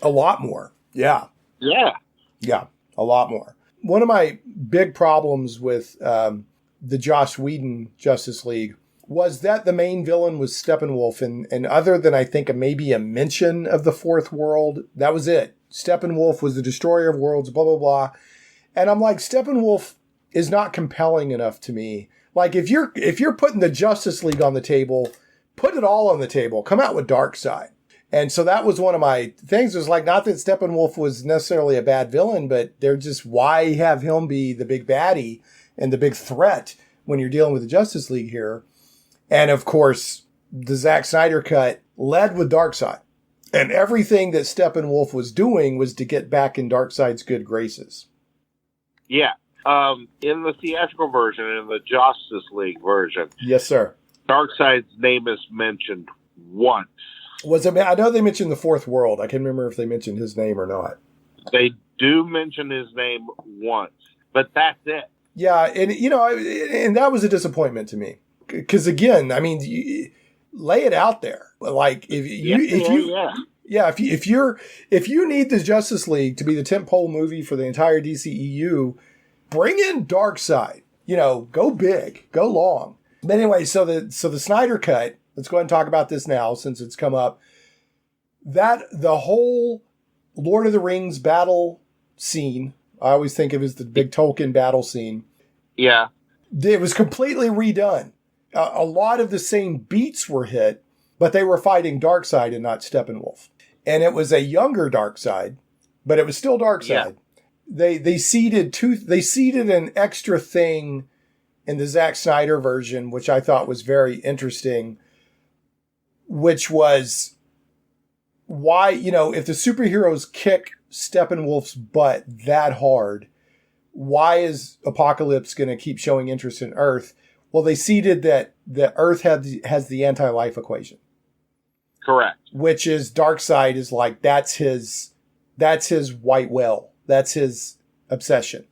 A lot more. Yeah. Yeah. Yeah, a lot more. One of my big problems with the Joss Whedon Justice League was that the main villain was Steppenwolf, and other than I think maybe a mention of the fourth world, that was it. Steppenwolf was the destroyer of worlds, blah, blah, blah. And I'm like, Steppenwolf is not compelling enough to me. Like, if you're putting the Justice League on the table, put it all on the table. Come out with Darkseid. And so that was one of my things, was like, not that Steppenwolf was necessarily a bad villain, but they're just, why have him be the big baddie and the big threat when you're dealing with the Justice League here? And of course, the Zack Snyder cut led with Darkseid. And everything that Steppenwolf was doing was to get back in Darkseid's good graces. Yeah. In the theatrical version, in the Justice League version, yes, sir, Darkseid's name is mentioned once. I know they mentioned the fourth world. I can't remember if they mentioned his name or not. They do mention his name once, but that's it. Yeah, and that was a disappointment to me. Because again, I mean, lay it out there. Like if you need the Justice League to be the tentpole movie for the entire DCEU, bring in Darkseid. Go big, go long. But anyway, so the Snyder cut. Let's go ahead and talk about this now since it's come up. That the whole Lord of the Rings battle scene, I always think of it as the big Tolkien battle scene. Yeah, it was completely redone. A lot of the same beats were hit, but they were fighting Darkseid and not Steppenwolf. And it was a younger Darkseid, but it was still Darkseid. Yeah. They seeded an extra thing in the Zack Snyder version, which I thought was very interesting, which was why, if the superheroes kick Steppenwolf's butt that hard, why is Apocalypse going to keep showing interest in Earth? Well, they seeded that Earth has the anti-life equation. Correct. Which is Darkseid is like, that's his white whale. That's his obsession.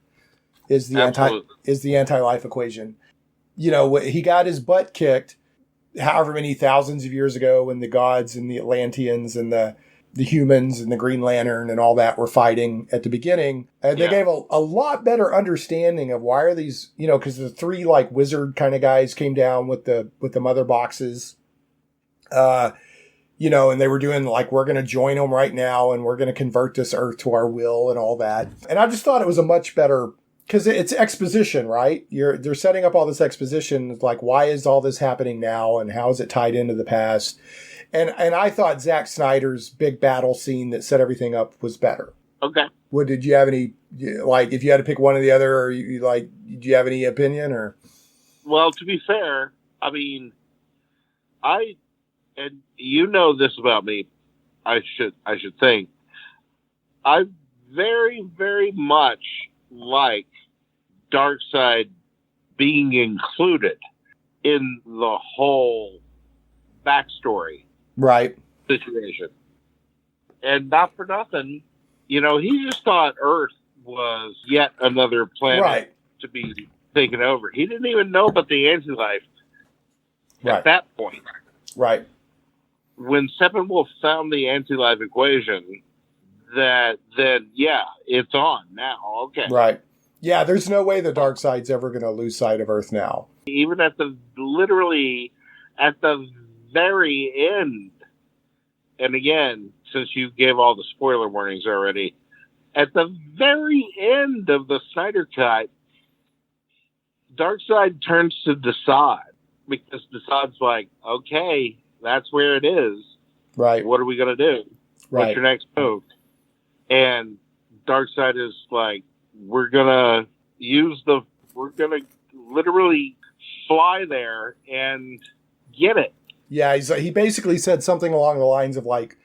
Is the anti-life equation. He got his butt kicked however many thousands of years ago when the gods and the Atlanteans and the humans and the Green Lantern and all that were fighting at the beginning. And they gave a lot better understanding of why are these, because the three like wizard kind of guys came down with the mother boxes, and they were doing like, we're going to join them right now and we're going to convert this Earth to our will and all that. And I just thought it was a much better, because it's exposition, right? They're setting up all this exposition. Like, why is all this happening now? And how is it tied into the past? And I thought Zack Snyder's big battle scene that set everything up was better. Okay. Did you have any, like, if you had to pick one or the other, or did you have any opinion or? Well, to be fair, I mean, and you know this about me, I should think, I very, very much like Darkseid being included in the whole backstory situation. And not for nothing, he just thought Earth was yet another planet to be taken over. He didn't even know about the anti-life at that point. Right. When Steppenwolf found the anti-life equation, then it's on now. Okay. Right. Yeah, there's no way the Darkseid's ever going to lose sight of Earth now. Even literally at the very end, and again, since you gave all the spoiler warnings already, at the very end of the Snyder Cut, Darkseid turns to Desaad because Desaad's like, okay, that's where it is. Right. What are we going to do? Right. What's your next move? And Darkseid is like, we're going to literally fly there and get it. Yeah, he basically said something along the lines of like,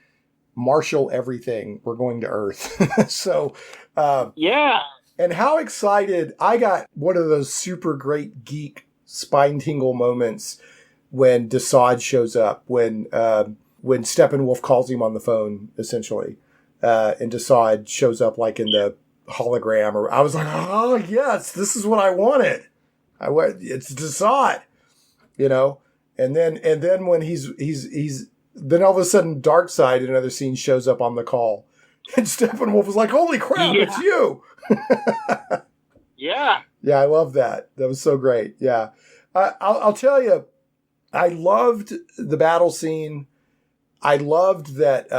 marshal everything, we're going to Earth. So, yeah. And how excited, I got one of those super great geek spine tingle moments when Desaad shows up, when Steppenwolf calls him on the phone, essentially, and Desaad shows up like in the hologram, or I was like, oh yes, this is what I wanted. It's Desaad, you know, and then when he's then all of a sudden Darkseid in another scene shows up on the call, and Steppenwolf was like, holy crap, it's you. Yeah. Yeah, I love that. That was so great. Yeah. I'll tell you, I loved the battle scene. I loved that.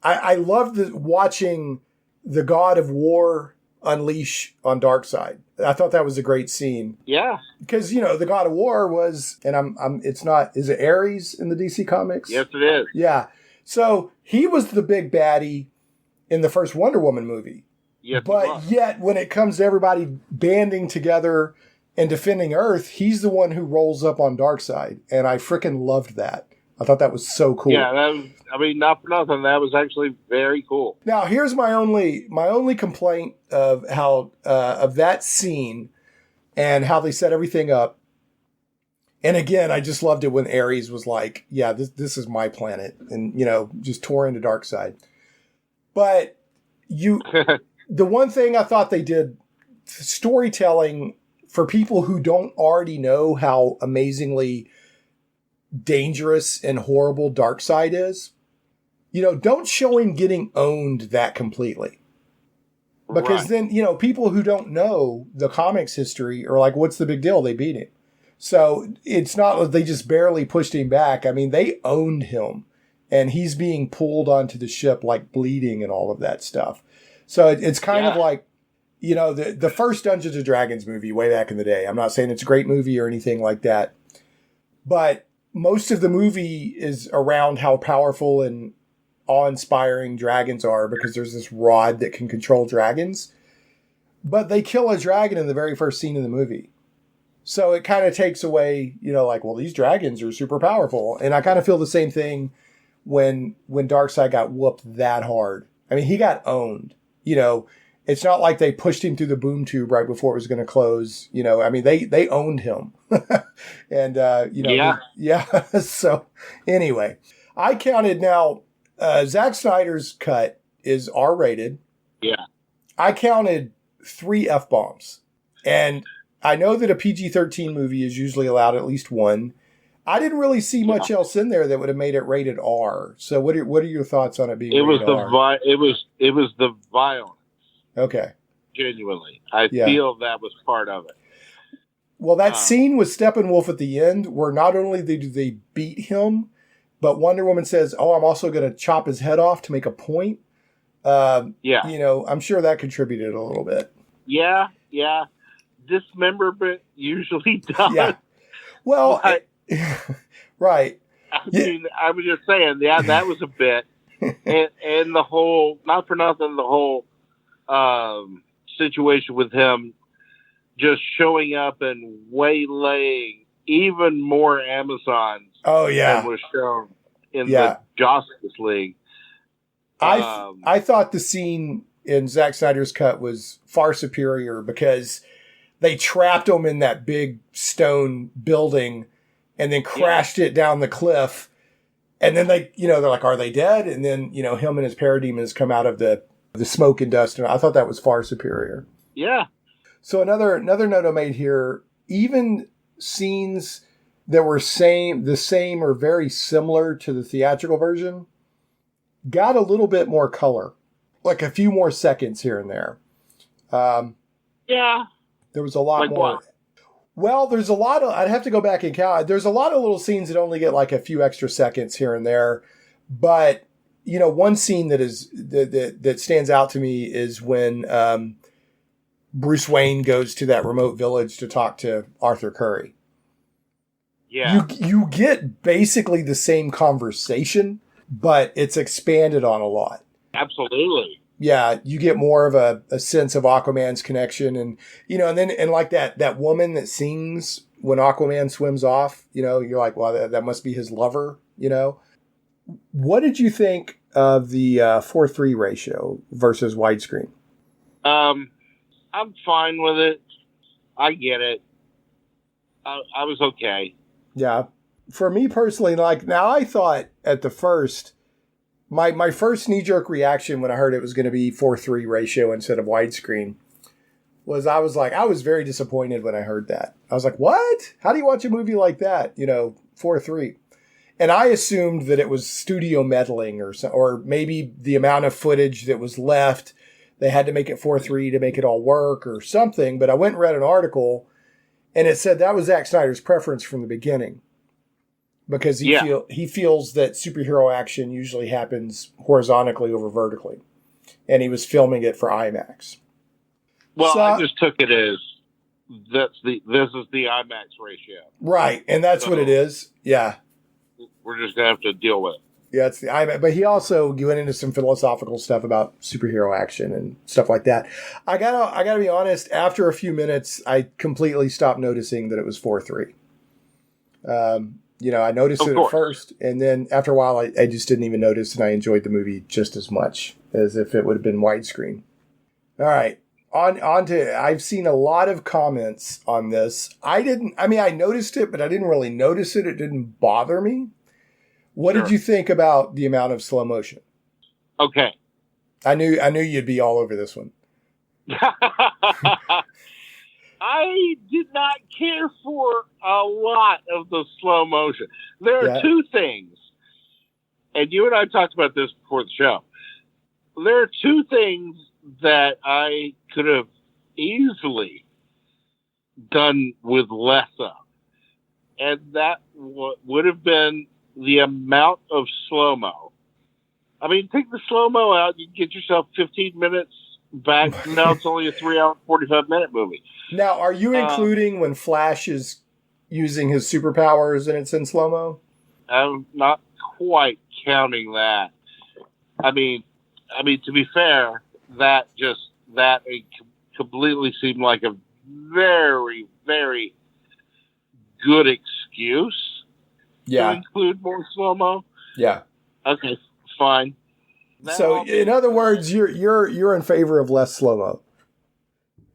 I loved watching the God of War unleash on Darkseid. I thought that was a great scene. Yeah. Because, you know, the God of War was, and it's not, is it Ares in the DC Comics? Yes, it is. Yeah. So he was the big baddie in the first Wonder Woman movie. Yes, but yet, when it comes to everybody banding together and defending Earth, he's the one who rolls up on Darkseid. And I freaking loved that. I thought that was so cool. Yeah, not for nothing. That was actually very cool. Now, here's my only complaint of how of that scene and how they set everything up. And again, I just loved it when Ares was like, "Yeah, this is my planet," and you know, just tore into Darkseid. But the one thing I thought they did, storytelling for people who don't already know how amazingly dangerous and horrible Darkseid is, you know, don't show him getting owned that completely. Because then, you know, people who don't know the comics history are like, what's the big deal? They beat him. So it's not that they just barely pushed him back. I mean, they owned him, and he's being pulled onto the ship, like bleeding and all of that stuff. So it's kind of like, you know, the first Dungeons and Dragons movie way back in the day. I'm not saying it's a great movie or anything like that, but most of the movie is around how powerful and awe-inspiring dragons are because there's this rod that can control dragons. But they kill a dragon in the very first scene in the movie. So it kind of takes away, you know, like, well, these dragons are super powerful. And I kind of feel the same thing when Darkseid got whooped that hard. I mean, he got owned. You know, it's not like they pushed him through the boom tube right before it was going to close. You know, I mean, they owned him. And, you know, yeah. So anyway, I counted now, Zack Snyder's cut is R-rated. Yeah. I counted 3 F-bombs. And I know that a PG-13 movie is usually allowed at least one. I didn't really see much else in there that would have made it rated R. So what are your thoughts on it being rated R? It was the violence. Okay. Genuinely. I feel that was part of it. Well, that scene with Steppenwolf at the end, where not only do they beat him, but Wonder Woman says, "Oh, I'm also going to chop his head off to make a point." You know, I'm sure that contributed a little bit. Yeah. Dismemberment usually does. Yeah. Well, right. I mean, I was just saying, that was a bit. and the whole, not for nothing, the whole situation with him just showing up and waylaying even more Amazons than was shown in the Justice League. I thought the scene in Zack Snyder's cut was far superior because they trapped him in that big stone building and then crashed it down the cliff. And then they're like, are they dead? And then, you know, him and his parademons come out of the smoke and dust. And I thought that was far superior. Yeah. So another note I made here, even scenes that were the same or very similar to the theatrical version got a little bit more color, like a few more seconds here and there. There was a lot more. What? Well, there's a lot of, I'd have to go back and count. There's a lot of little scenes that only get like a few extra seconds here and there. But, you know, one scene that stands out to me is when Bruce Wayne goes to that remote village to talk to Arthur Curry. Yeah. You get basically the same conversation, but it's expanded on a lot. Absolutely. Yeah, you get more of a sense of Aquaman's connection, and and like that woman that sings when Aquaman swims off, you're like, well, that must be his lover, What did you think of the 4:3 ratio versus widescreen? I'm fine with it. I get it. I was okay. Yeah. For me personally, now I thought at the first, my first knee-jerk reaction when I heard it was going to be 4:3 ratio instead of widescreen I was very disappointed when I heard that. I was like, what? How do you watch a movie like that? 4:3. And I assumed that it was studio meddling or maybe the amount of footage that was left, they had to make it 4:3 to make it all work or something. But I went and read an article and it said that was Zack Snyder's preference from the beginning. Because he feels that superhero action usually happens horizontally over vertically. And he was filming it for IMAX. Well, I just took it as this is the IMAX ratio. Right, and that's what it is. Yeah. We're just going to have to deal with it. Yeah, it's the IMAX. But he also went into some philosophical stuff about superhero action and stuff like that. I gotta be honest, after a few minutes, I completely stopped noticing that it was 4:3. I noticed it at first, and then after a while, I just didn't even notice, and I enjoyed the movie just as much as if it would have been widescreen. All right, on to, I've seen a lot of comments on this. I noticed it, but I didn't really notice it. It didn't bother me. What did you think about the amount of slow motion? Okay. I knew you'd be all over this one. I did not care for a lot of the slow motion. There are two things, and you and I talked about this before the show. There are two things that I could have easily done with less of, and that would have been the amount of slow-mo. I mean, take the slow-mo out, you get yourself 15 minutes back. Now it's only a 3-hour, 45-minute movie. Now, are you including when Flash is using his superpowers and it's in slow-mo? I'm not quite counting that. I mean, to be fair, that completely seemed like a very, very good excuse to include more slow-mo. Yeah. Okay, fine. So, in other words, you're in favor of less slow-mo.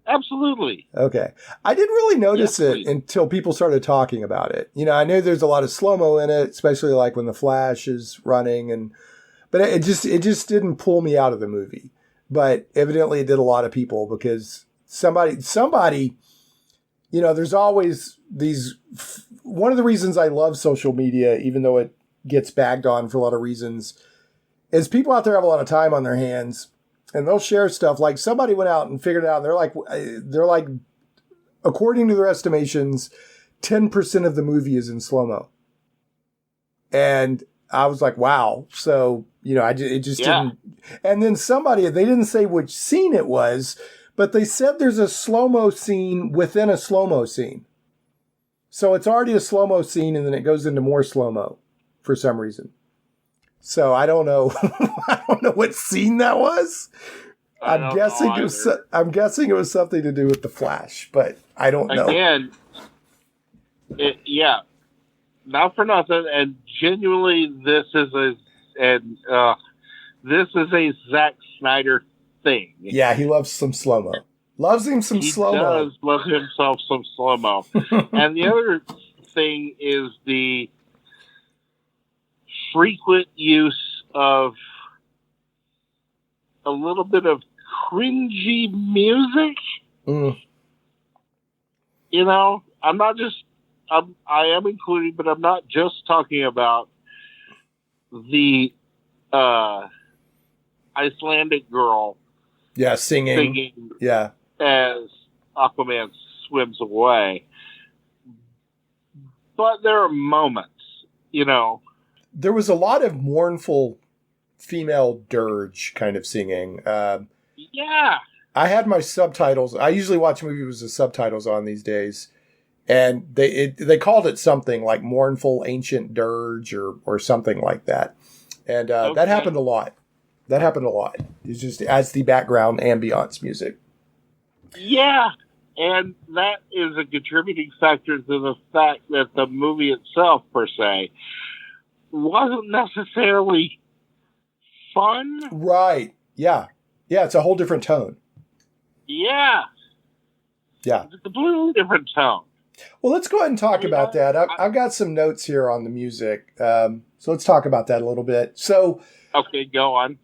Absolutely. Okay. I didn't really notice it until people started talking about it. I know there's a lot of slow-mo in it, especially like when the Flash is running, but it just didn't pull me out of the movie. But evidently it did a lot of people because somebody, there's always these. One of the reasons I love social media, even though it gets bagged on for a lot of reasons, is people out there have a lot of time on their hands and they'll share stuff. Like somebody went out and figured it out and they're like, according to their estimations, 10% of the movie is in slow-mo. And I was like, wow. So, it just didn't. And then they didn't say which scene it was, but they said there's a slow-mo scene within a slow-mo scene. So it's already a slow-mo scene and then it goes into more slow-mo for some reason. So I don't know. I don't know what scene that was. I'm guessing it was something to do with the Flash, but I don't know. Again, not for nothing. And genuinely, this is a Zack Snyder thing. Yeah, he loves some slow-mo. Loves him some slow-mo. He does love himself some slow-mo. And the other thing is the frequent use of a little bit of cringy music. I am including, but I'm not just talking about the Icelandic girl. Yeah, singing. Yeah. As Aquaman swims away. But there are moments, There was a lot of mournful female dirge kind of singing. Yeah. I had my subtitles. I usually watch movies with the subtitles on these days. And they called it something like Mournful Ancient Dirge or something like that. And that happened a lot. It just adds the background ambiance music. Yeah, and that is a contributing factor to the fact that the movie itself, per se, wasn't necessarily fun. Right. Yeah. Yeah, it's a whole different tone. Yeah. Yeah. It's a completely different tone. Well, let's go ahead and talk about that. I've got some notes here on the music. So let's talk about that a little bit. So, okay, go on.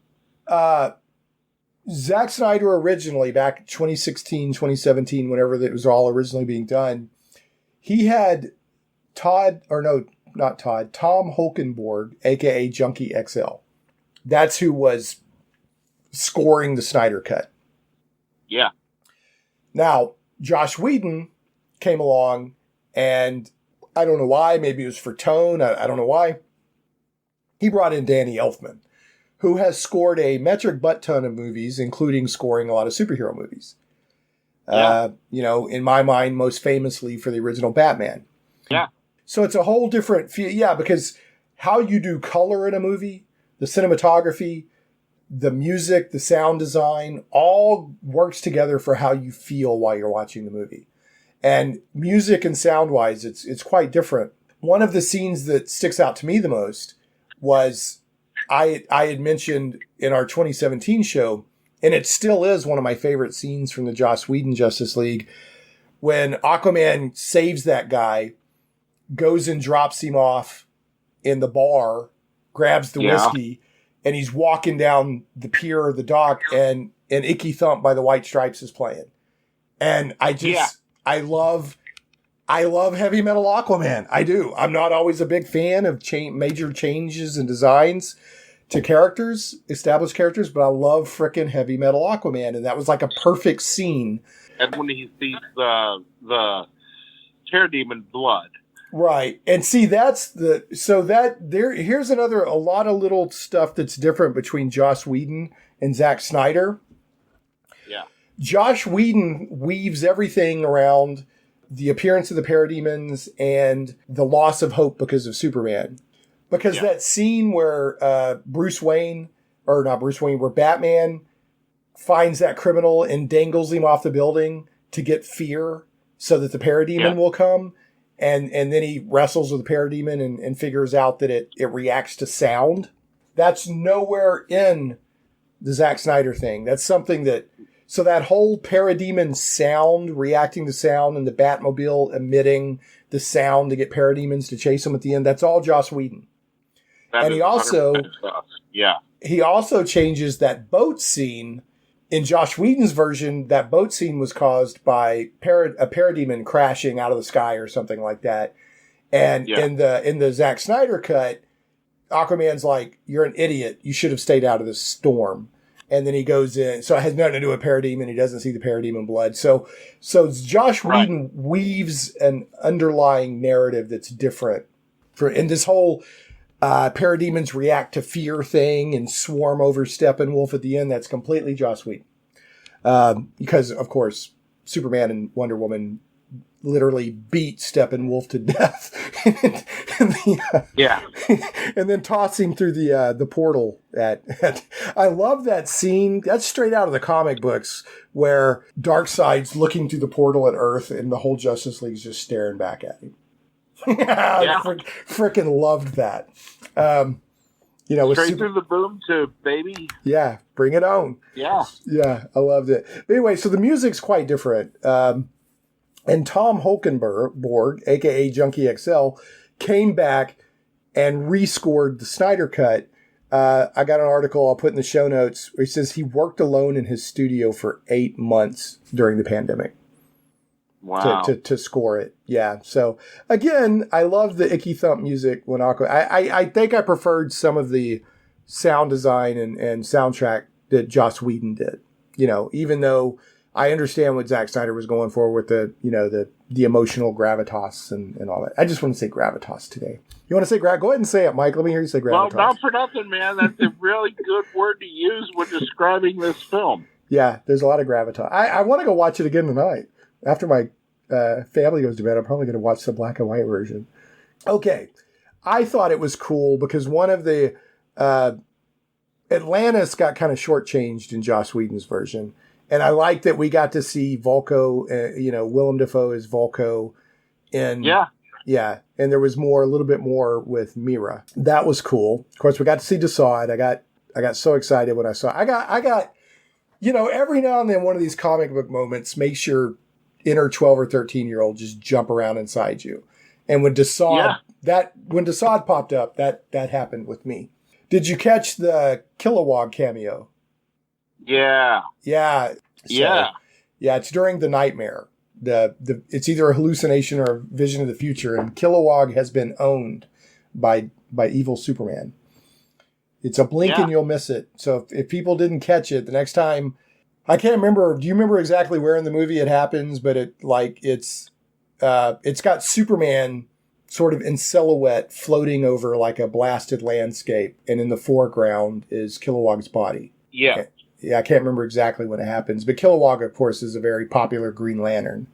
Zack Snyder originally, back in 2016, 2017, whenever it was all originally being done, he had Tom Holkenborg, a.k.a. Junkie XL. That's who was scoring the Snyder Cut. Yeah. Now, Joss Whedon came along, and I don't know why, maybe it was for tone, I don't know why, he brought in Danny Elfman, who has scored a metric butt ton of movies, including scoring a lot of superhero movies. Yeah. In my mind, most famously for the original Batman. Yeah. So it's a whole different feel. Yeah, because how you do color in a movie, the cinematography, the music, the sound design, all works together for how you feel while you're watching the movie. And music and sound-wise, it's quite different. One of the scenes that sticks out to me the most was I had mentioned in our 2017 show, and it still is one of my favorite scenes from the Joss Whedon Justice League, when Aquaman saves that guy, goes and drops him off in the bar, grabs the whiskey, and he's walking down the pier or the dock, and Icky Thump by the White Stripes is playing. And I love Heavy Metal Aquaman. I do. I'm not always a big fan of major changes and designs to characters, established characters, but I love frickin' Heavy Metal Aquaman, and that was like a perfect scene. And when he sees the Parademon blood. Right. And see, here's a lot of little stuff that's different between Joss Whedon and Zack Snyder. Yeah. Joss Whedon weaves everything around the appearance of the parademons and the loss of hope because of Superman. Because that scene where where Batman finds that criminal and dangles him off the building to get fear so that the parademon will come. And then he wrestles with the parademon and figures out that it reacts to sound. That's nowhere in the Zack Snyder thing. That's something so that whole parademon sound, reacting to sound, and the Batmobile emitting the sound to get parademons to chase him at the end, that's all Joss Whedon. And he also changes that boat scene. In Joss Whedon's version, that boat scene was caused by a parademon crashing out of the sky or something like that. And in the Zack Snyder cut, Aquaman's like, "You're an idiot. You should have stayed out of the storm." And then he goes in. So it has nothing to do with parademon. He doesn't see the parademon blood. So Joss Whedon weaves an underlying narrative that's different. In this whole parademons react to fear thing and swarm over Steppenwolf at the end, that's completely Joss Whedon. Because, of course, Superman and Wonder Woman literally beat Steppenwolf to death. And then toss him through the portal. I love that scene. That's straight out of the comic books, where Darkseid's looking through the portal at Earth and the whole Justice League's just staring back at him. I freaking loved that. Straight through the boom tube, baby. Yeah, bring it on. Yeah. Yeah, I loved it. But anyway, so the music's quite different. And Tom Holkenborg, a.k.a. Junkie XL, came back and rescored the Snyder Cut. I got an article I'll put in the show notes where he says he worked alone in his studio for 8 months during the pandemic. Wow. To score it. Yeah. So again, I love the Icky Thump music when I think I preferred some of the sound design and soundtrack that Joss Whedon did. Even though I understand what Zack Snyder was going for with the emotional gravitas and all that. I just want to say gravitas today. You want to say go ahead and say it, Mike. Let me hear you say gravitas. Well, not for nothing, man. That's a really good word to use when describing this film. Yeah, there's a lot of gravitas. I want to go watch it again tonight. After my family goes to bed, I'm probably going to watch the black and white version. Okay. I thought it was cool because one of the Atlantis got kind of shortchanged in Joss Whedon's version. And I like that we got to see Vulko, Willem Dafoe as Vulko. Yeah. And there was a little bit more with Mira. That was cool. Of course, we got to see Darkseid. I got so excited when I saw it. I got, every now and then one of these comic book moments makes your inner 12 or 13-year-old just jump around inside you. And when Darkseid popped up, that happened with me. Did you catch the Kilowatt cameo? Yeah. Yeah. Yeah, it's during the nightmare. It's either a hallucination or a vision of the future, and Kilowog has been owned by evil Superman. It's a blink and you'll miss it. So if people didn't catch it, the next time, I can't remember. Do you remember exactly where in the movie it happens? But it's got Superman sort of in silhouette floating over like a blasted landscape, and in the foreground is Kilowog's body. Yeah. Yeah, I can't remember exactly when it happens, but Kilowog, of course, is a very popular Green Lantern.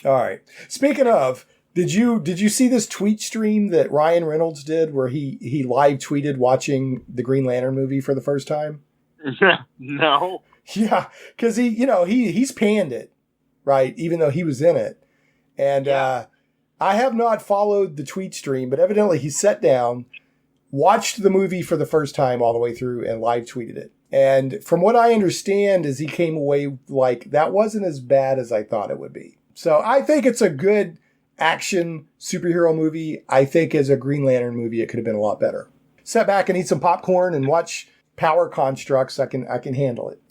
All right. Speaking of, did you see this tweet stream that Ryan Reynolds did where he live tweeted watching the Green Lantern movie for the first time? No. Yeah, because he's panned it, right? Even though he was in it, and I have not followed the tweet stream, but evidently he sat down, watched the movie for the first time all the way through, and live tweeted it. And from what I understand is he came away like, that wasn't as bad as I thought it would be. So I think it's a good action superhero movie. I think as a Green Lantern movie, it could have been a lot better. Sit back and eat some popcorn and watch Power Constructs. I can handle it.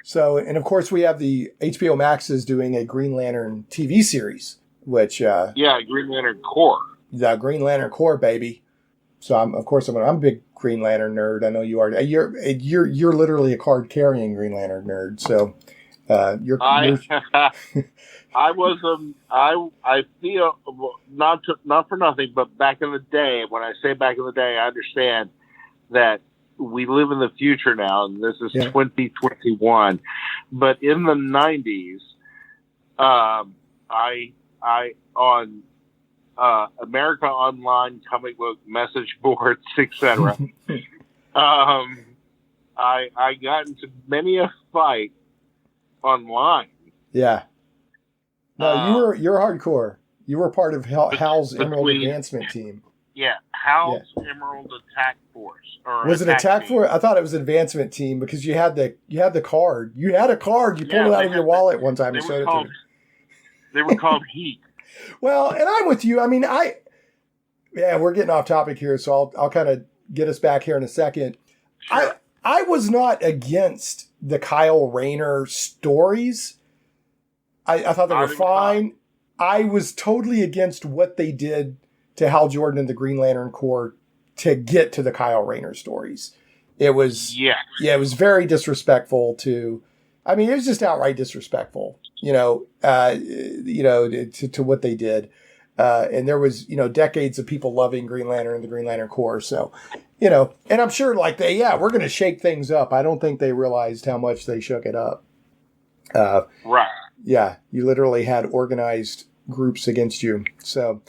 So, and of course we have the HBO Max is doing a Green Lantern TV series, which, Green Lantern Corps. The Green Lantern Corps, baby. So I'm a big Green Lantern nerd. I know you are. You're literally a card carrying Green Lantern nerd. So I feel not for nothing, but back in the day, when I say back in the day, I understand that we live in the future now, and this is 2021. But in the 90s, I on America Online comic book message boards, etc. I got into many a fight online. Yeah. No, you're hardcore. You were part of Hal's Emerald Advancement Team. Yeah, Hal's Emerald Attack Force. Was it Attack Force? I thought it was Advancement Team because you had the card. You had a card. You pulled it out of your wallet one time and showed it to me. They were called Heat. Well, and I'm with you. I mean, we're getting off topic here, so I'll kind of get us back here in a second. Sure. I was not against the Kyle Rayner stories. I thought they were fine. I was totally against what they did to Hal Jordan and the Green Lantern Corps to get to the Kyle Rayner stories. It was it was very disrespectful to. I mean, it was just outright disrespectful. To what they did. And there was, decades of people loving Green Lantern and the Green Lantern Corps. So, and I'm sure we're going to shake things up. I don't think they realized how much they shook it up. Right. Yeah. You literally had organized groups against you. So,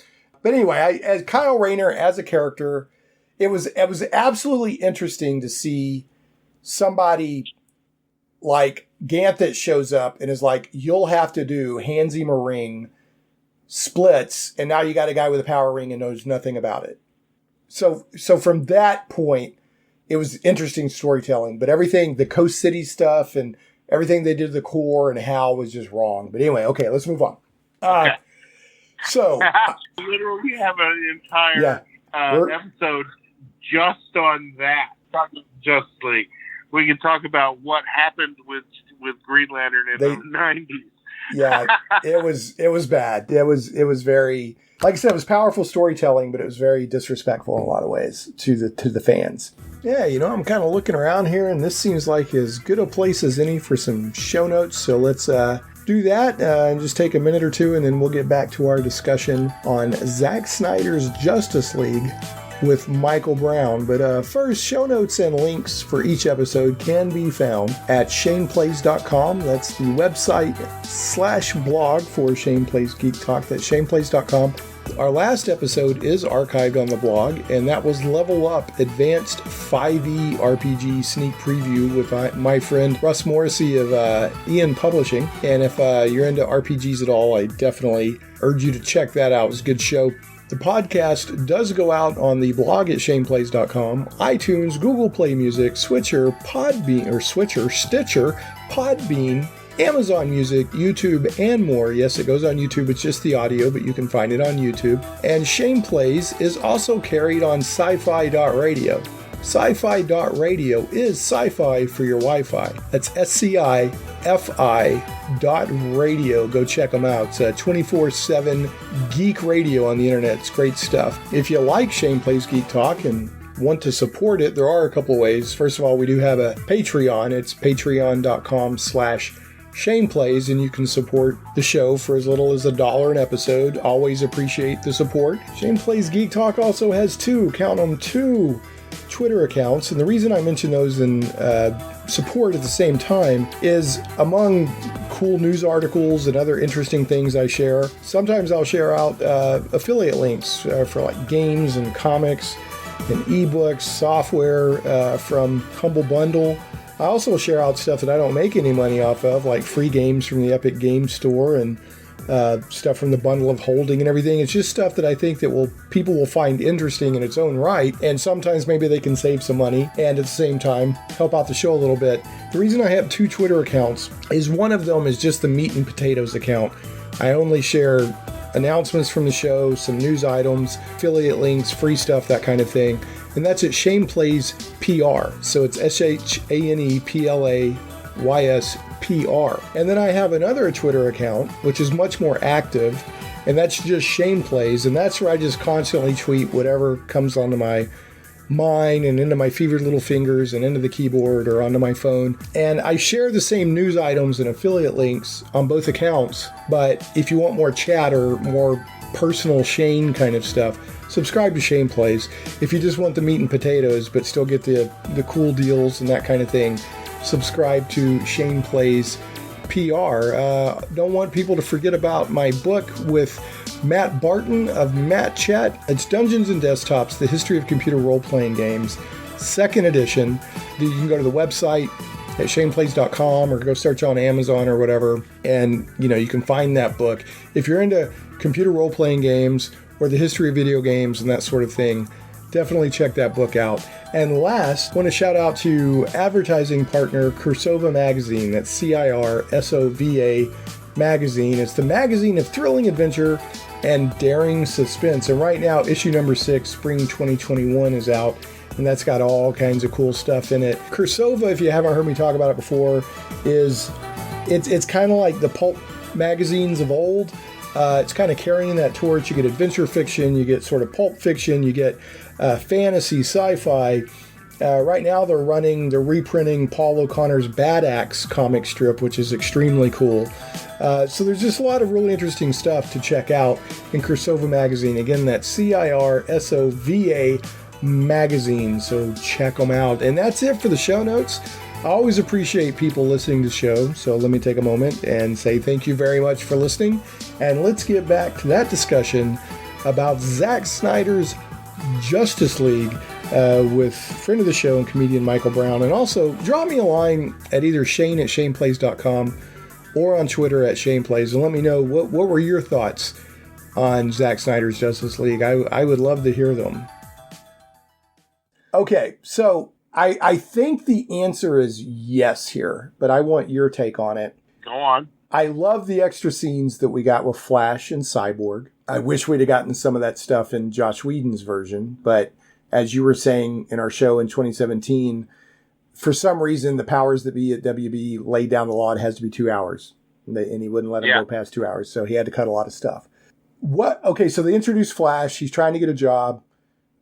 but anyway, as Kyle Rayner as a character, it was absolutely interesting to see somebody like Ganthet shows up and is like, you'll have to do hands him a ring, splits, and now you got a guy with a power ring and knows nothing about it. So from that point, it was interesting storytelling, but everything, the Coast City stuff and everything they did to the Corps and Hal was just wrong. But anyway, okay, let's move on. Okay. So literally have an entire episode just on that. Justice League. We can talk about what happened with Green Lantern in the 90s. Yeah, it was bad. It was very, like I said, it was powerful storytelling, but it was very disrespectful in a lot of ways to the fans. Yeah, I'm kind of looking around here, and this seems like as good a place as any for some show notes. So let's do that and just take a minute or two, and then we'll get back to our discussion on Zack Snyder's Justice League with Michael Brown. But first, show notes and links for each episode can be found at shaneplays.com. That's the website / blog for Shane Plays Geek Talk. That's shaneplays.com. Our last episode is archived on the blog, and that was Level Up Advanced 5e RPG Sneak Preview with my friend Russ Morrissey of Ian Publishing. And if you're into RPGs at all, I definitely urge you to check that out. It was a good show. The podcast does go out on the blog at shaneplays.com, iTunes, Google Play Music, Stitcher, Podbean, Amazon Music, YouTube, and more. Yes, it goes on YouTube. It's just the audio, but you can find it on YouTube. And Shane Plays is also carried on SciFi.radio. SciFi.radio is sci-fi for your Wi-Fi. That's SCIFI.radio. Go check them out. It's a 24/7 geek radio on the internet. It's great stuff. If you like Shane Plays Geek Talk and want to support it, there are a couple of ways. First of all, we do have a Patreon. It's patreon.com/Shane Plays, and you can support the show for as little as $1 an episode. Always appreciate the support. Shane Plays Geek Talk also has two Twitter accounts, and the reason I mention those in support at the same time is among cool news articles and other interesting things I share. Sometimes I'll share out affiliate links for like games and comics and ebooks, software from Humble Bundle. I also share out stuff that I don't make any money off of, like free games from the Epic Games Store and stuff from the bundle of holding and everything. It's just stuff that I think that people will find interesting in its own right, and sometimes maybe they can save some money and at the same time help out the show a little bit. The reason I have two Twitter accounts is one of them is just the meat and potatoes account. I only share announcements from the show, some news items, affiliate links, free stuff, that kind of thing. And that's at Shane Plays PR. So it's ShanePlays PR. And then I have another Twitter account, which is much more active, and that's just Shane Plays. And that's where I just constantly tweet whatever comes onto my mind and into my fevered little fingers and into the keyboard or onto my phone. And I share the same news items and affiliate links on both accounts. But if you want more chatter, more personal Shane kind of stuff, subscribe to Shane Plays. If you just want the meat and potatoes but still get the cool deals and that kind of thing, subscribe to Shane Plays PR. Don't want people to forget about my book with Matt Barton of Matt Chat. It's Dungeons and Desktops, The History of Computer Role-Playing Games, 2nd edition. You can go to the website at shaneplays.com or go search on Amazon or whatever, and you can find that book. If you're into computer role-playing games or the history of video games and that sort of thing, definitely check that book out. And last, I want to shout out to advertising partner Cursova Magazine. That's CIRSOVA Magazine. It's the magazine of thrilling adventure and daring suspense. And right now, issue number 6, spring 2021, is out, and that's got all kinds of cool stuff in it. Cursova, if you haven't heard me talk about it before, it's kind of like the pulp magazines of old. It's kind of carrying that torch. You get adventure fiction, you get sort of pulp fiction, you get fantasy, sci-fi. Right now they're reprinting Paul O'Connor's Bad Axe comic strip, which is extremely cool. So there's just a lot of really interesting stuff to check out in Cursova Magazine. Again, that's CIRSOVA Magazine, so check them out. And that's it for the show notes. I always appreciate people listening to the show, so let me take a moment and say thank you very much for listening. And let's get back to that discussion about Zack Snyder's Justice League with friend of the show and comedian Michael Brown. And also, drop me a line at either Shane at shaneplays.com or on Twitter at shaneplays, and let me know what were your thoughts on Zack Snyder's Justice League. I would love to hear them. Okay, so I think the answer is yes here, but I want your take on it. Go on. I love the extra scenes that we got with Flash and Cyborg. I wish we'd have gotten some of that stuff in Joss Whedon's version, but as you were saying in our show in 2017, for some reason, the powers that be at WB laid down the law it has to be 2 hours, and he wouldn't let him go past 2 hours, so he had to cut a lot of stuff. Okay, so they introduce Flash. He's trying to get a job.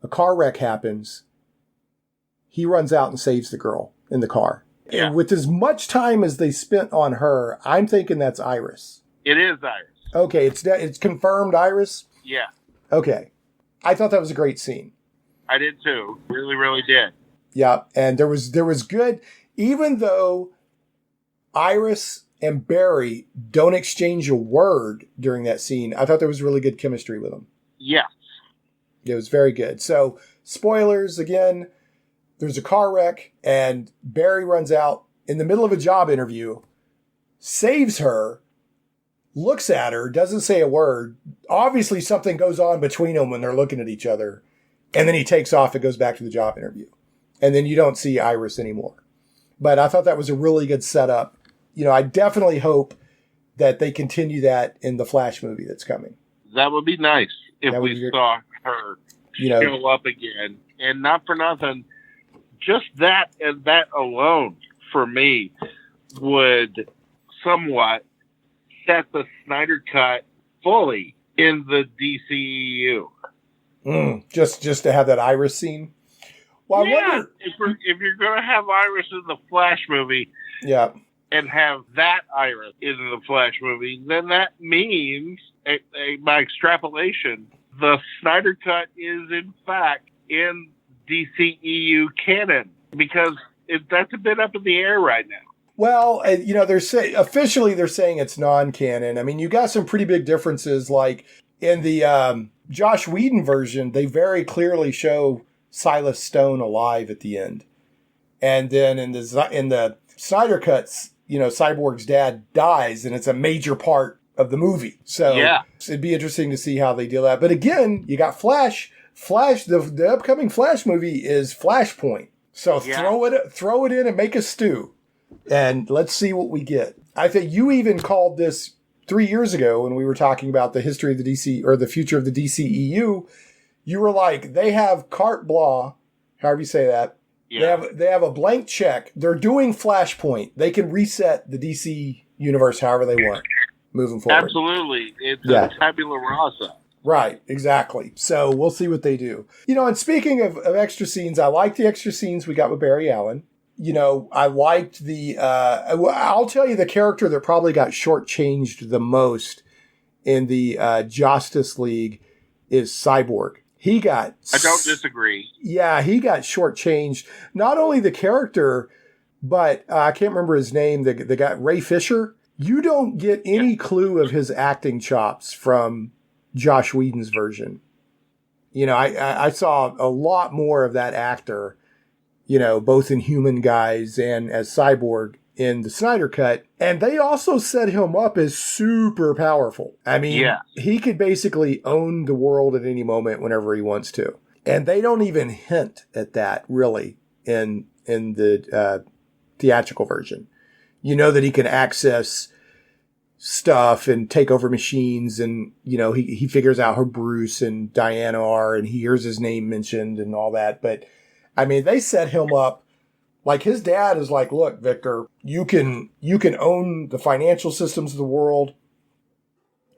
A car wreck happens. He runs out and saves the girl in the car. Yeah. And with as much time as they spent on her, I'm thinking that's Iris. It is Iris. Okay, it's confirmed Iris? Yeah. Okay. I thought that was a great scene. I did too. Really, really did. Yeah, and there was good, even though Iris and Barry don't exchange a word during that scene. I thought there was really good chemistry with them. Yes. It was very good. So, spoilers again. There's a car wreck, and Barry runs out in the middle of a job interview, saves her, looks at her, doesn't say a word. Obviously, something goes on between them when they're looking at each other. And then he takes off and goes back to the job interview. And then you don't see Iris anymore. But I thought that was a really good setup. You know, I definitely hope that they continue that in the Flash movie that's coming. That would be nice if we saw her show up again. And not for nothing, just that and that alone, for me, would somewhat set the Snyder Cut fully in the DCEU. Just to have that Iris scene? Well, I wonder if you're going to have Iris in the Flash movie, and have that Iris in the Flash movie, then that means, by extrapolation, the Snyder Cut is in fact in DCEU canon, because that's a bit up in the air right now. Well, you know, officially they're saying it's non-canon. I mean, you got some pretty big differences, like in the Josh Whedon version, they very clearly show Silas Stone alive at the end. And then in the Snyder Cuts, you know, Cyborg's dad dies, and it's a major part of the movie. So it'd be interesting to see how they deal that. But again, you got Flash. The upcoming Flash movie is Flashpoint. So throw it in and make a stew. And let's see what we get. I think you even called this 3 years ago when we were talking about the history of the DC, or the future of the DCEU. You were like, they have carte blanche, however you say that. Yeah. They have a blank check. They're doing Flashpoint. They can reset the DC universe however they want moving forward. Absolutely. It's a tabula rasa. Right, exactly. So we'll see what they do. You know, and speaking of extra scenes, I like the extra scenes we got with Barry Allen. You know, I liked I'll tell you the character that probably got shortchanged the most in the Justice League is Cyborg. I don't disagree. Yeah, he got shortchanged. Not only the character, but I can't remember his name. The guy, Ray Fisher. You don't get any clue of his acting chops from Josh Whedon's version. You know, I saw a lot more of that actor, you know, both in Human Guys and as Cyborg in the Snyder Cut. And they also set him up as super powerful. I mean, he could basically own the world at any moment whenever he wants to. And they don't even hint at that, really, in the theatrical version. You know that he can access stuff and take over machines, and, you know, he figures out who Bruce and Diana are, and he hears his name mentioned and all that. But, I mean, they set him up. Like, his dad is like, look, Victor, you can own the financial systems of the world.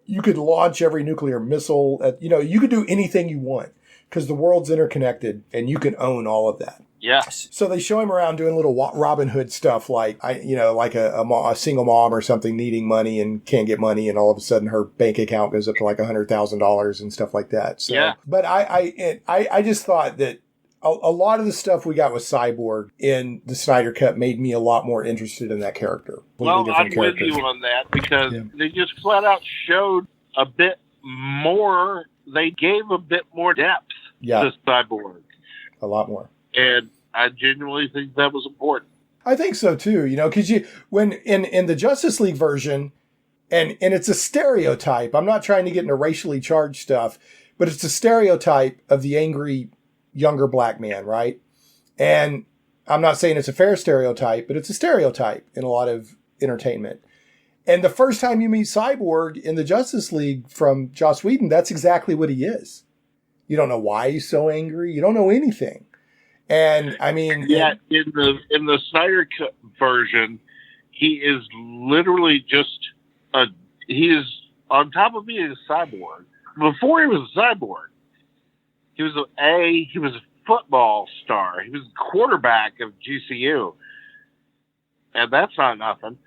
You could launch every nuclear missile. You could do anything you want because the world's interconnected and you can own all of that. Yes. So they show him around doing little Robin Hood stuff, like a single mom or something needing money and can't get money, and all of a sudden her bank account goes up to like $100,000 and stuff like that. So, but I just thought that a lot of the stuff we got with Cyborg in the Snyder Cut made me a lot more interested in that character. Well, I'm with you on that because they just flat out showed a bit more. They gave a bit more depth to Cyborg. A lot more. And I genuinely think that was important. I think so too, you know, because when in the Justice League version, and it's a stereotype. I'm not trying to get into racially charged stuff, but it's a stereotype of the angry younger black man, right? And I'm not saying it's a fair stereotype, but it's a stereotype in a lot of entertainment. And the first time you meet Cyborg in the Justice League from Joss Whedon, that's exactly what he is. You don't know why he's so angry. You don't know anything. And I mean, in the Snyder Cut version, he is literally he is on top of being a cyborg. Before he was a cyborg, he was a football star. He was quarterback of GCU, and that's not nothing.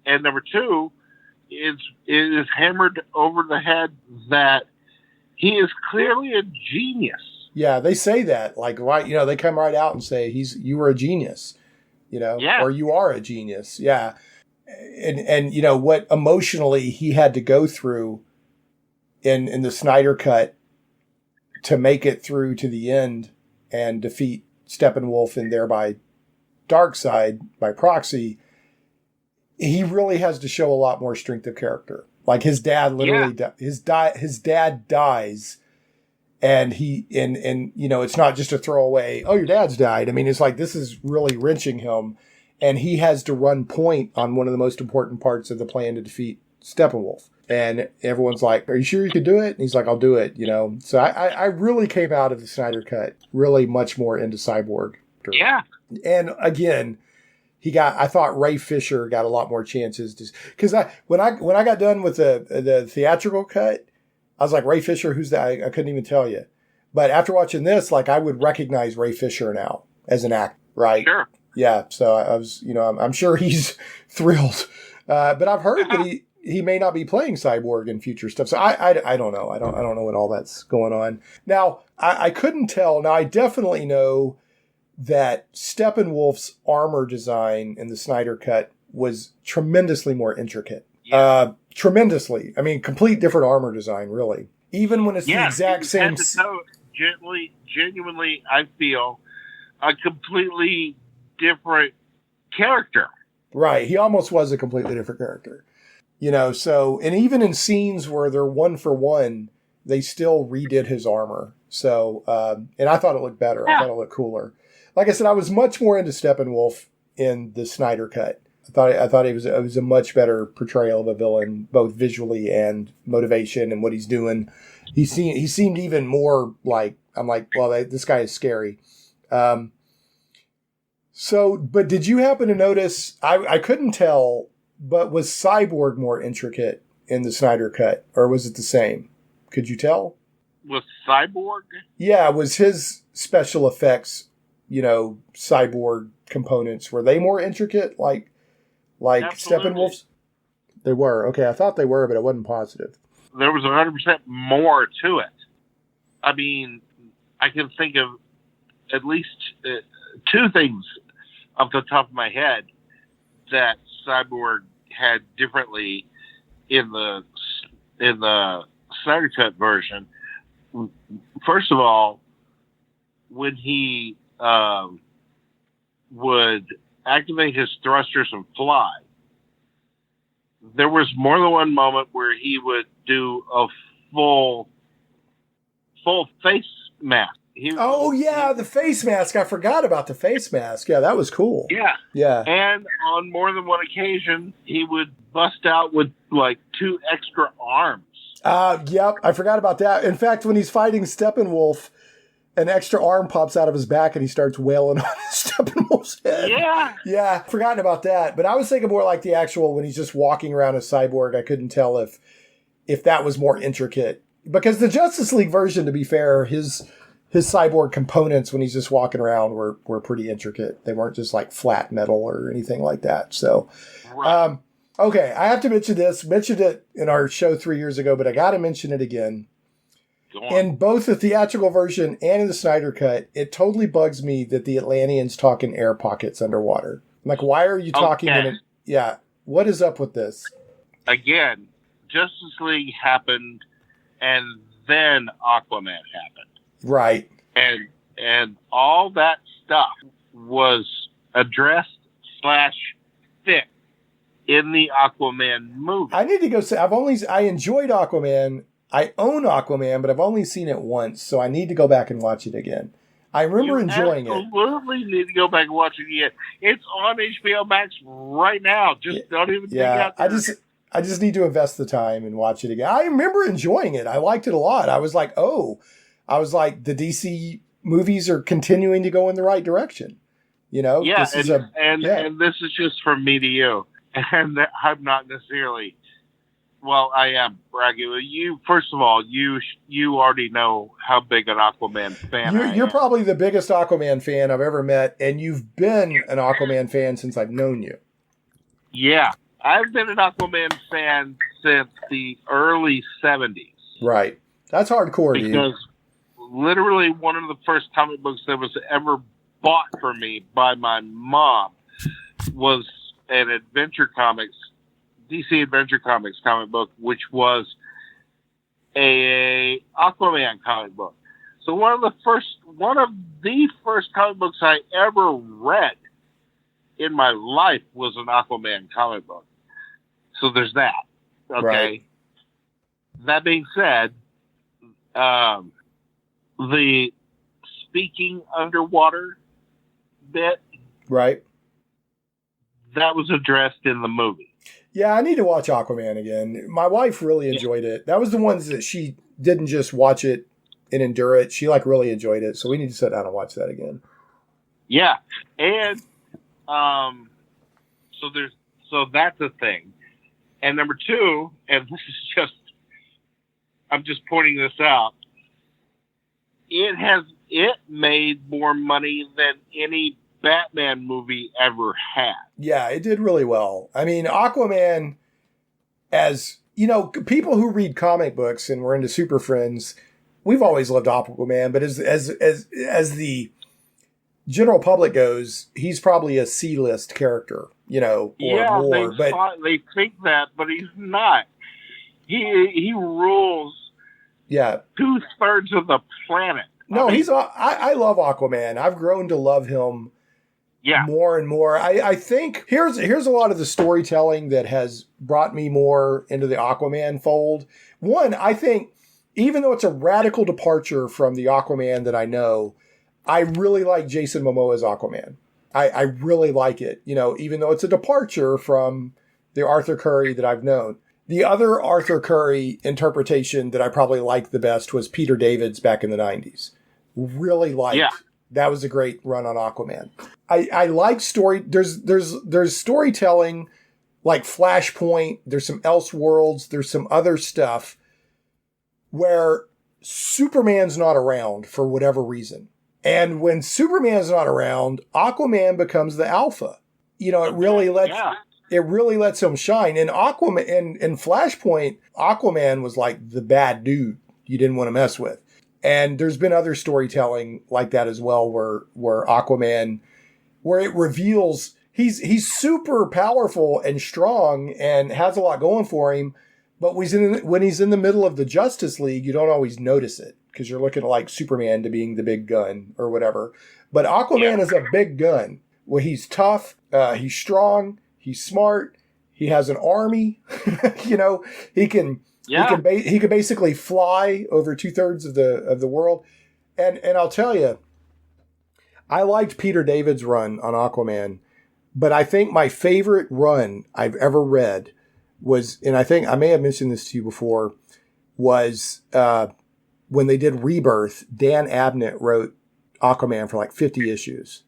And number two, it is hammered over the head that he is clearly a genius. Yeah, they say that, like, right, they come right out and say you were a genius, Yeah. or you are a genius. Yeah. And what emotionally he had to go through in the Snyder Cut to make it through to the end and defeat Steppenwolf and thereby Darkseid by proxy. He really has to show a lot more strength of character. Like his dad literally, his dad dies, and it's not just a throwaway. Oh, your dad's died. I mean, it's like this is really wrenching him, and he has to run point on one of the most important parts of the plan to defeat Steppenwolf. And everyone's like, "Are you sure you could do it?" And he's like, "I'll do it." So I really came out of the Snyder Cut really much more into Cyborg. Yeah, and again. I thought Ray Fisher got a lot more chances because when I got done with the theatrical cut, I was like, Ray Fisher, who's that? I couldn't even tell you. But after watching this, like I would recognize Ray Fisher now as an actor, right? Sure. Yeah. So I was, I'm sure he's thrilled. But I've heard that he may not be playing Cyborg in future stuff. So I don't know. I don't know what all that's going on. Now I couldn't tell. Now I definitely know that Steppenwolf's armor design in the Snyder Cut was tremendously more intricate. Yeah. Tremendously. I mean, complete different armor design, really. Even when it's the exact same. Genuinely, I feel a completely different character. Right. He almost was a completely different character. So, and even in scenes where they're one for one, they still redid his armor. So, and I thought it looked better. Yeah. I thought it looked cooler. Like I said, I was much more into Steppenwolf in the Snyder Cut. I thought it was a much better portrayal of a villain, both visually and motivation and what he's doing. He seemed even more like, I'm like, well, this guy is scary. But did you happen to notice? I couldn't tell, but was Cyborg more intricate in the Snyder Cut, or was it the same? Could you tell? Was Cyborg? Yeah, was his special effects, cyborg components, were they more intricate like Steppenwolf's? They were. Okay, I thought they were, but I wasn't positive. There was 100% more to it. I mean, I can think of at least two things off the top of my head that Cyborg had differently in the Snyder Cut version. First of all, when he would activate his thrusters and fly, there was more than one moment where he would do a full face mask. The face mask. I forgot about the face mask. Yeah, that was cool. Yeah. Yeah. And on more than one occasion, he would bust out with like 2 extra arms. Yep, I forgot about that. In fact, when he's fighting Steppenwolf, an extra arm pops out of his back and he starts wailing on Steppenwolf's head. Yeah. Yeah, forgotten about that. But I was thinking more like the actual, when he's just walking around as Cyborg, I couldn't tell if that was more intricate. Because the Justice League version, to be fair, his Cyborg components when he's just walking around were pretty intricate. They weren't just like flat metal or anything like that. So, right. Okay, I have to mention this. Mentioned it in our show 3 years ago, but I got to mention it again. In both the theatrical version and in the Snyder Cut, it totally bugs me that the Atlanteans talk in air pockets underwater. I'm like, why are you talking in it? Yeah, what is up with this? Again, Justice League happened, and then Aquaman happened. Right. And all that stuff was addressed / fixed in the Aquaman movie. I need to go say, I enjoyed Aquaman. I own Aquaman, but I've only seen it once, so I need to go back and watch it again. I remember enjoying it. Absolutely need to go back and watch it again. It's on HBO Max right now. Just don't even think out there. I just need to invest the time and watch it again. I remember enjoying it. I liked it a lot. I was like, the DC movies are continuing to go in the right direction. Yeah, this and this is just from me to you. And I'm not necessarily. Well, I am bragging. You, first of all, you already know how big an Aquaman fan I am. You're probably the biggest Aquaman fan I've ever met, and you've been an Aquaman fan since I've known you. Yeah, I've been an Aquaman fan since the early 70s. Right. That's hardcore, dude. Because literally one of the first comic books that was ever bought for me by my mom was an Adventure Comics, DC Adventure Comics comic book, which was a Aquaman comic book. So one of the first comic books I ever read in my life was an Aquaman comic book. So there's that. Okay. Right. That being said, the speaking underwater bit, Right. that was addressed in the movie. Yeah, I need to watch Aquaman again. My wife really enjoyed it. That was the ones that she didn't just watch it and endure it. She really enjoyed it. So we need to sit down and watch that again. Yeah. And so that's a thing. And number two, and this is just, I'm just pointing this out, it made more money than any Batman movie ever had. Yeah, it did really well. I mean, Aquaman, as you know, people who read comic books and we're into Super Friends, we've always loved Aquaman, but as the general public goes, he's probably a C-list character, or more. They think that, but he's not. He rules. Yeah, 2/3 of the planet. No, I love Aquaman. I've grown to love him. Yeah. More and more. I think here's a lot of the storytelling that has brought me more into the Aquaman fold. One, I think, even though it's a radical departure from the Aquaman that I know, I really like Jason Momoa's Aquaman. I really like it, even though it's a departure from the Arthur Curry that I've known. The other Arthur Curry interpretation that I probably liked the best was Peter David's back in the 90s. Really liked. Yeah. That was a great run on Aquaman. I like story. There's storytelling like Flashpoint. There's some Elseworlds. There's some other stuff where Superman's not around for whatever reason. And when Superman's not around, Aquaman becomes the alpha. It really lets him shine. In Aquaman, in Flashpoint, Aquaman was like the bad dude you didn't want to mess with. And there's been other storytelling like that as well, where Aquaman, where it reveals he's super powerful and strong and has a lot going for him, but when he's in the middle of the Justice League, you don't always notice it because you're looking at like Superman to being the big gun or whatever. But Aquaman is a big gun. Well, he's tough, he's strong, he's smart, he has an army. He can. Yeah. He could basically fly over 2/3 of the world. And I'll tell you, I liked Peter David's run on Aquaman, but I think my favorite run I've ever read was, and I think I may have mentioned this to you before, was when they did Rebirth, Dan Abnett wrote Aquaman for like 50 issues.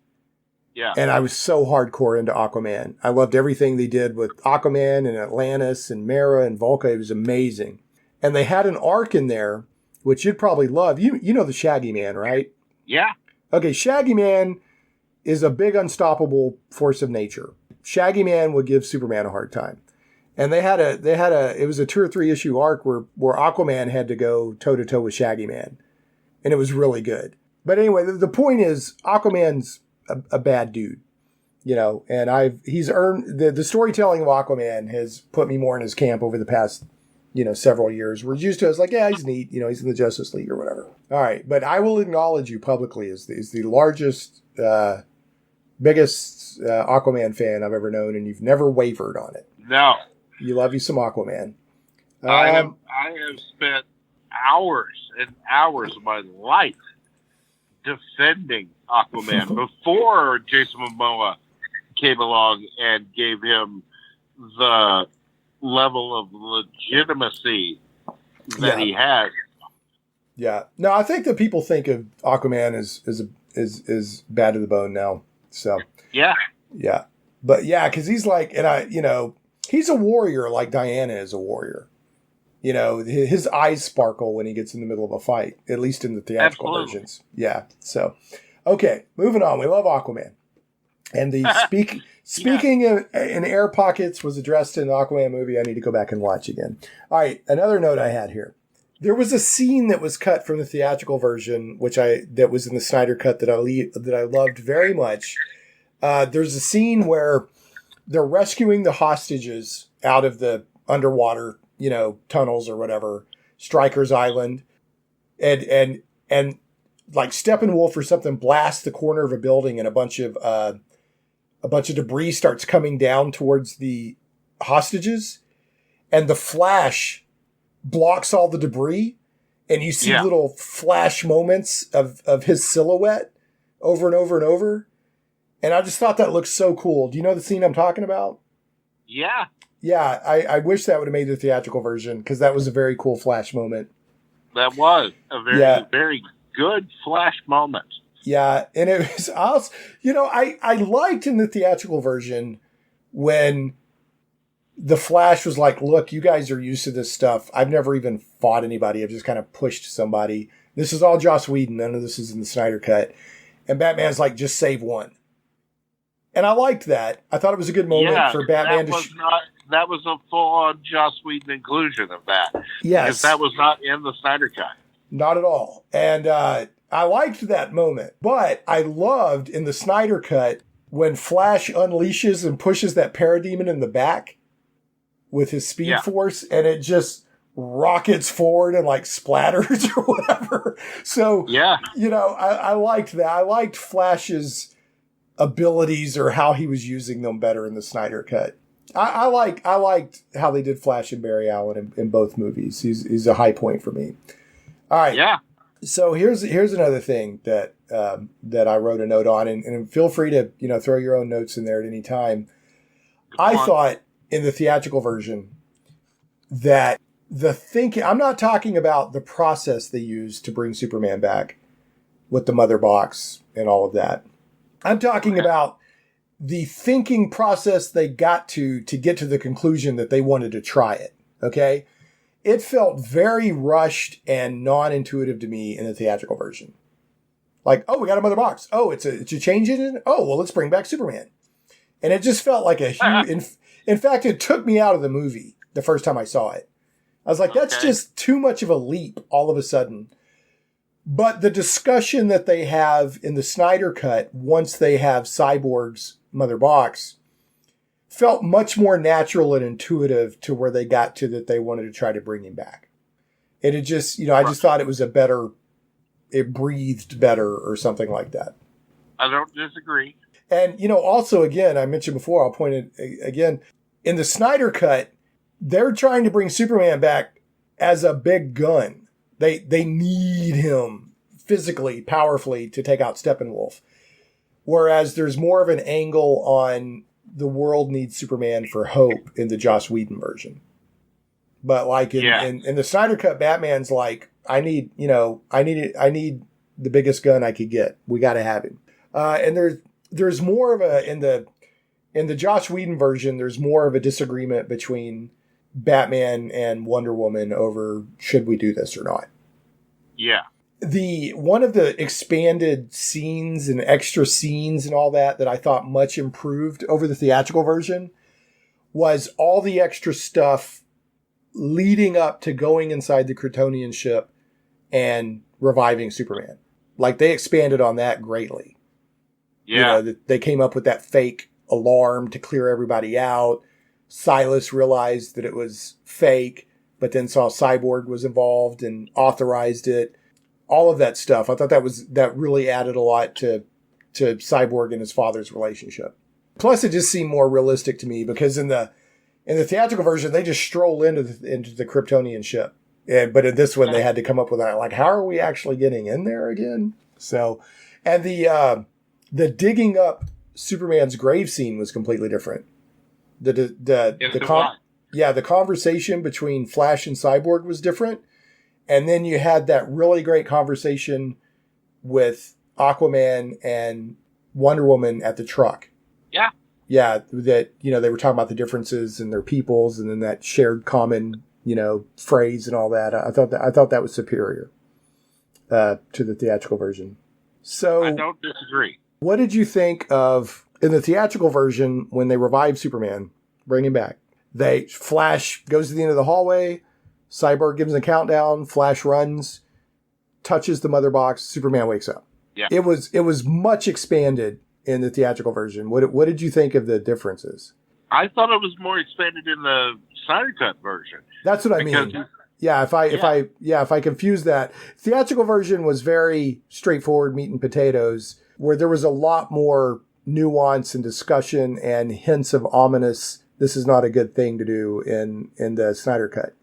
Yeah. And I was so hardcore into Aquaman. I loved everything they did with Aquaman and Atlantis and Mera and Volca. It was amazing. And they had an arc in there, which you'd probably love. You know the Shaggy Man, right? Yeah. Okay, Shaggy Man is a big unstoppable force of nature. Shaggy Man would give Superman a hard time. And it was a 2 or 3 issue arc where Aquaman had to go toe to toe with Shaggy Man. And it was really good. But anyway, the point is Aquaman's a bad dude, and he's earned the storytelling of Aquaman has put me more in his camp over the past, several years. We're used to it as like, yeah, he's neat, he's in the Justice League or whatever. All right. But I will acknowledge you publicly as the largest, biggest Aquaman fan I've ever known. And you've never wavered on it. No, you love you some Aquaman. I have spent hours and hours of my life defending Aquaman before Jason Momoa came along and gave him the level of legitimacy that he has. Yeah. No, I think that people think of Aquaman as bad to the bone now. So yeah. But yeah, because he's like, and he's a warrior like Diana is a warrior. His eyes sparkle when he gets in the middle of a fight, at least in the theatrical versions. Yeah. So, okay, moving on. We love Aquaman. And the speaking in air pockets was addressed in the Aquaman movie. I need to go back and watch again. All right, another note I had here. There was a scene that was cut from the theatrical version, that was in the Snyder Cut that I loved very much. There's a scene where they're rescuing the hostages out of the underwater, tunnels or whatever, Stryker's Island, and like Steppenwolf or something blasts the corner of a building, and a bunch of debris starts coming down towards the hostages, and the Flash blocks all the debris, and you see little flash moments of his silhouette over and over and over. And I just thought that looked so cool. Do you know the scene I'm talking about? Yeah. Yeah, I wish that would have made the theatrical version, because that was a very cool Flash moment. That was a very good Flash moment. Yeah, and it was also, I liked in the theatrical version when the Flash was like, look, you guys are used to this stuff. I've never even fought anybody. I've just kind of pushed somebody. This is all Joss Whedon. None of this is in the Snyder Cut. And Batman's like, just save one. And I liked that. I thought it was a good moment for Batman that was a full-on Joss Whedon inclusion of that. Yes. Because that was not in the Snyder Cut. Not at all. And I liked that moment. But I loved in the Snyder Cut when Flash unleashes and pushes that parademon in the back with his speed force, and it just rockets forward and like splatters or whatever. So, I liked that. I liked Flash's abilities, or how he was using them, better in the Snyder Cut. I liked how they did Flash and Barry Allen in both movies. He's a high point for me. All right. Yeah. So here's another thing that I wrote a note on, and feel free to throw your own notes in there at any time. I thought in the theatrical version that the thinking, I'm not talking about the process they used to bring Superman back with the mother box and all of that. I'm talking about the thinking process they got to get to the conclusion that they wanted to try it. Okay. It felt very rushed and non-intuitive to me in the theatrical version. Like, oh, we got a mother box. Oh, it's a change engine. Oh, well, let's bring back Superman. And it just felt like a huge, in fact, it took me out of the movie the first time I saw it. I was like, that's just too much of a leap all of a sudden. But the discussion that they have in the Snyder Cut, once they have Cyborg's mother box, felt much more natural and intuitive to where they got to that they wanted to try to bring him back. And it just, I just thought it was it breathed better or something like that. I don't disagree. And, also, again, I mentioned before, I'll point it again, in the Snyder Cut, they're trying to bring Superman back as a big gun. They need him physically, powerfully to take out Steppenwolf. Whereas there's more of an angle on the world needs Superman for hope in the Joss Whedon version. But like in the Snyder Cut, Batman's like, I need the biggest gun I could get. We got to have him. And there's more of in the Joss Whedon version, there's more of a disagreement between Batman and Wonder Woman over should we do this or not. Yeah. One of the expanded scenes and extra scenes and all that I thought much improved over the theatrical version was all the extra stuff leading up to going inside the Kryptonian ship and reviving Superman. Like, they expanded on that greatly. Yeah. They came up with that fake alarm to clear everybody out. Silas realized that it was fake, but then saw Cyborg was involved and authorized it. All of that stuff. I thought that really added a lot to Cyborg and his father's relationship. Plus, it just seemed more realistic to me because in the theatrical version, they just stroll into the Kryptonian ship. But in this one, they had to come up with that. Like, how are we actually getting in there again? So, and the digging up Superman's grave scene was completely different. The conversation between Flash and Cyborg was different. And then you had that really great conversation with Aquaman and Wonder Woman at the truck. Yeah. Yeah, that, they were talking about the differences in their peoples and then that shared common, phrase and all that. I thought that was superior to the theatrical version. So I don't disagree. What did you think of, in the theatrical version, when they revive Superman, bring him back? Flash goes to the end of the hallway, Cyborg gives him a countdown, Flash runs, touches the mother box, Superman wakes up. Yeah. It was much expanded in the theatrical version. What did you think of the differences? I thought it was more expanded in the Snyder Cut version. That's what I mean. Yeah, if I confuse that, theatrical version was very straightforward meat and potatoes, where there was a lot more nuance and discussion and hints of ominous. This is not a good thing to do in the Snyder Cut.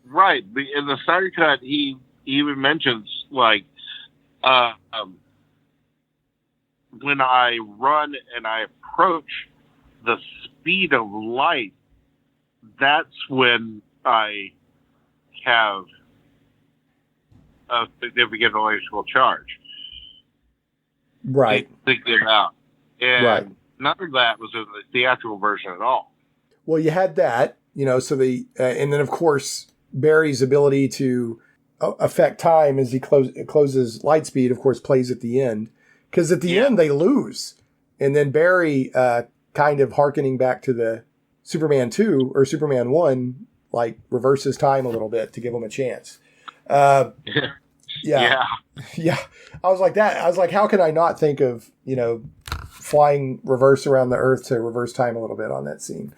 Right. In the Snyder Cut, he even mentions like when I run and I approach the speed of light, that's when I have a significant electrical charge. Right. To get out. And right. None of that was in the theatrical version at all. Well, you had that, so and then of course, Barry's ability to affect time as he closes light speed, of course, plays at the end. Because at the end, they lose. And then Barry, kind of hearkening back to the Superman 2 or Superman 1, like reverses time a little bit to give him a chance. Yeah. I was like that. I was like, how can I not think of, flying reverse around the Earth to reverse time a little bit on that scene?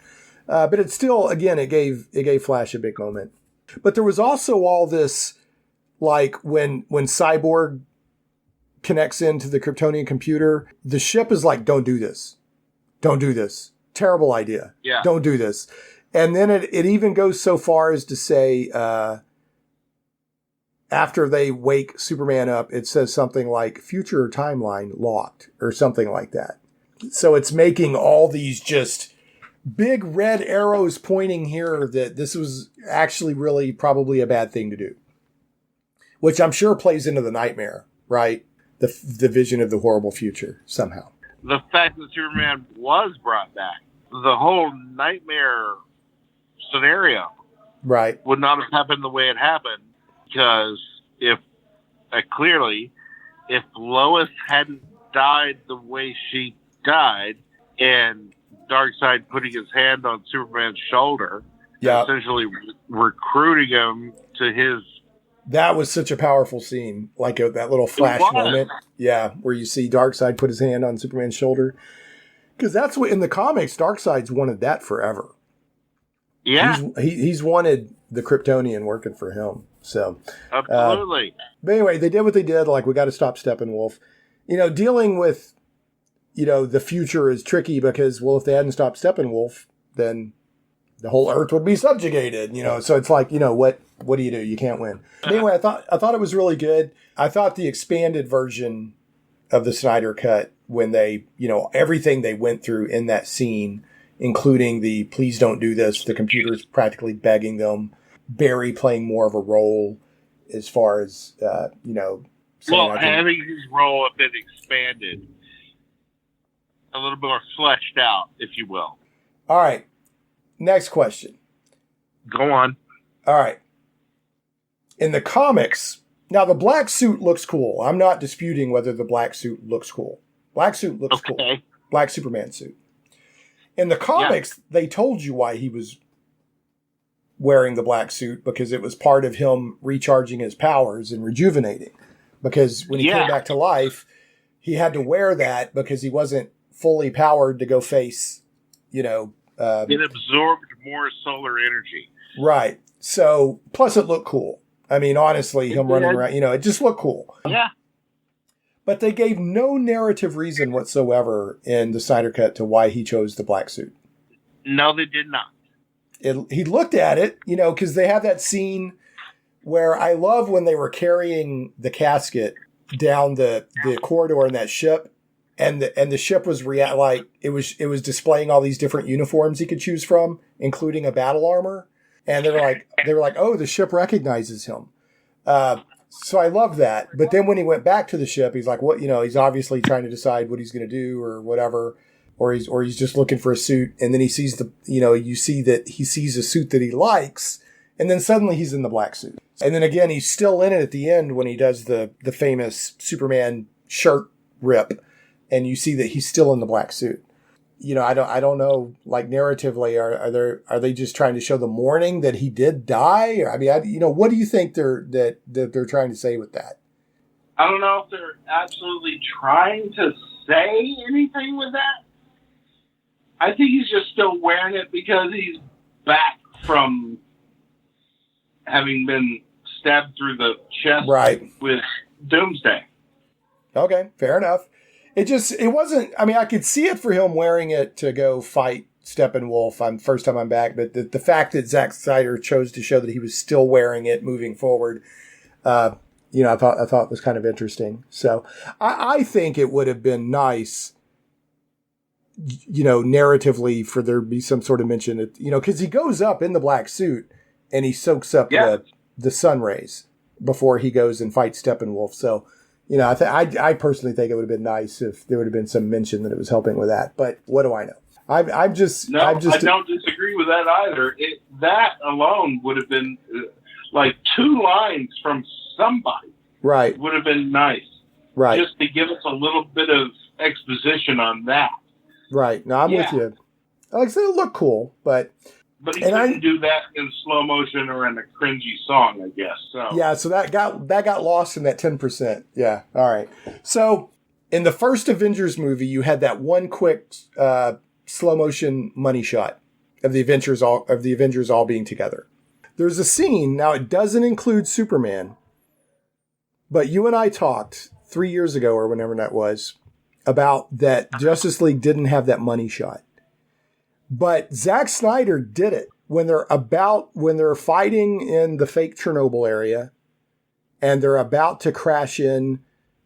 But it's still, again, it gave Flash a big moment. But there was also all this, like when Cyborg connects into the Kryptonian computer, the ship is like, don't do this. Don't do this. Terrible idea. Yeah. Don't do this. And then it even goes so far as to say, after they wake Superman up, it says something like future timeline locked or something like that. So it's making all these just big red arrows pointing here that this was actually really probably a bad thing to do, which I'm sure plays into the nightmare, right? The vision of the horrible future somehow. The fact that Superman was brought back, the whole nightmare scenario, right, would not have happened the way it happened. Because if Lois hadn't died the way she died, and Darkseid putting his hand on Superman's shoulder, essentially recruiting him to his. That was such a powerful scene, like that little flash moment. Yeah, where you see Darkseid put his hand on Superman's shoulder. Because that's what, in the comics, Darkseid's wanted that forever. Yeah. He's wanted the Kryptonian working for him. So absolutely. But anyway, they did what they did. Like, we got to stop Steppenwolf. Dealing with, the future is tricky because, well, if they hadn't stopped Steppenwolf, then the whole Earth would be subjugated. So it's like, what do? You can't win. Anyway, I thought it was really good. I thought the expanded version of the Snyder Cut, when they, everything they went through in that scene, including the please don't do this, the computer's practically begging them, Barry playing more of a role as far as, having his role a bit expanded, a little more fleshed out, if you will. All right. Next question. Go on. All right. In the comics, now the black suit looks cool. I'm not disputing whether the black suit looks cool. Black suit looks cool. Black Superman suit. In the comics, they told you why he was wearing the black suit, because it was part of him recharging his powers and rejuvenating. Because when he came back to life, he had to wear that because he wasn't fully powered to go face, it absorbed more solar energy. Right. So, plus it looked cool. I mean, honestly, him running around, it just looked cool. Yeah. But they gave no narrative reason whatsoever in the Snyder Cut to why he chose the black suit. No, they did not. He looked at it, because they have that scene where I love when they were carrying the casket down the corridor in that ship, and the ship was it was displaying all these different uniforms he could choose from, including a battle armor. And they were like, oh, the ship recognizes him. So I love that. But then when he went back to the ship, he's like, what, he's obviously trying to decide what he's going to do or whatever, or he's just looking for a suit. And then he sees you see that he sees a suit that he likes, and then suddenly he's in the black suit. And then again, he's still in it at the end when he does the famous Superman shirt rip, and you see that he's still in the black suit. I don't know, like narratively, are they just trying to show the mourning that he did die? Or, what do you think they're trying to say with that? I don't know if they're absolutely trying to say anything with that. I think he's just still wearing it because he's back from having been stabbed through the chest with Doomsday. Okay, fair enough. It wasn't, I could see it for him wearing it to go fight Steppenwolf on first time I'm back, but the fact that Zack Snyder chose to show that he was still wearing it moving forward, I thought was kind of interesting. So I think it would have been nice, narratively for there to be some sort of mention that, because he goes up in the black suit and he soaks up the sun rays before he goes and fights Steppenwolf. So, I personally think it would have been nice if there would have been some mention that it was helping with that. But what do I know? I don't disagree with that either. That alone would have been like 2 lines from somebody. Right. Would have been nice. Right. Just to give us a little bit of exposition on that. Right. No, I'm with you. Like I said, it looked cool, but he couldn't do that in slow motion or in a cringy song, I guess. So yeah, so that got lost in that 10%. Yeah. All right. So in the first Avengers movie, you had that one quick slow motion money shot of the Avengers all being together. There's a scene, now it doesn't include Superman, but you and I talked 3 years ago or whenever that was about that Justice League didn't have that money shot. But Zack Snyder did it when they're fighting in the fake Chernobyl area and they're about to crash in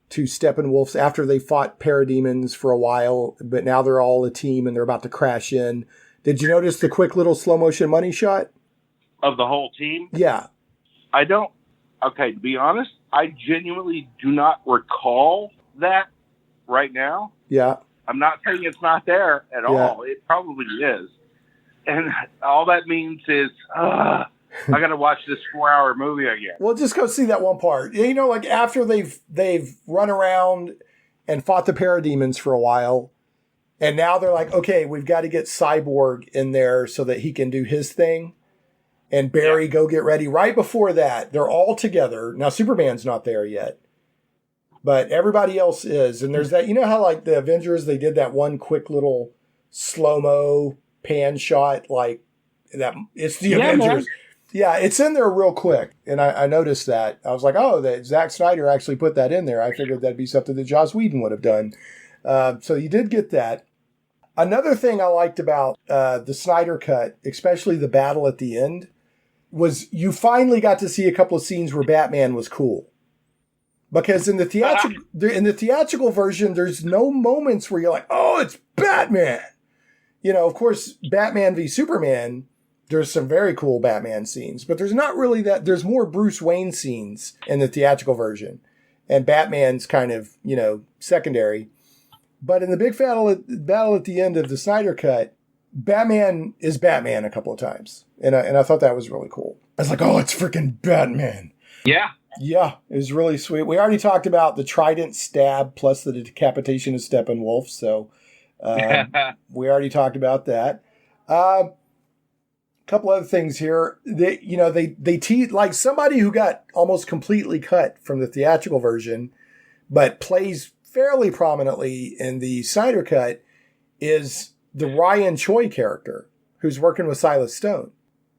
to Steppenwolf's after they fought parademons for a while, but now they're all a team and they're about to crash in. Did you notice the quick little slow motion money shot? Of the whole team? Yeah. I don't. Okay, to be honest, I genuinely do not recall that right now. Yeah. I'm not saying it's not there at all. It probably is. And all that means is, I got to watch this 4-hour movie again. Well, just go see that one part. Like after they've run around and fought the parademons for a while, and now they're like, okay, we've got to get Cyborg in there so that he can do his thing. And Barry, go get ready. Right before that, they're all together. Now, Superman's not there yet. But everybody else is. And there's that, how like the Avengers, they did that one quick little slow-mo pan shot, like that. It's the Avengers. Man. Yeah, it's in there real quick. And I noticed that. I was like, that Zack Snyder actually put that in there. I figured that'd be something that Joss Whedon would have done. So you did get that. Another thing I liked about the Snyder Cut, especially the battle at the end, was you finally got to see a couple of scenes where Batman was cool. Because in the theatrical version, there's no moments where you're like, oh, it's Batman. Of course, Batman v Superman, there's some very cool Batman scenes, but there's not really that. There's more Bruce Wayne scenes in the theatrical version. And Batman's kind of, secondary. But in the big battle at the end of the Snyder Cut, Batman is Batman a couple of times. And I thought that was really cool. I was like, oh, it's freaking Batman. Yeah. Yeah, it was really sweet. We already talked about the trident stab plus the decapitation of Steppenwolf, so we already talked about that. A couple other things here. They teased like somebody who got almost completely cut from the theatrical version, but plays fairly prominently in the Snyder Cut is the Ryan Choi character who's working with Silas Stone.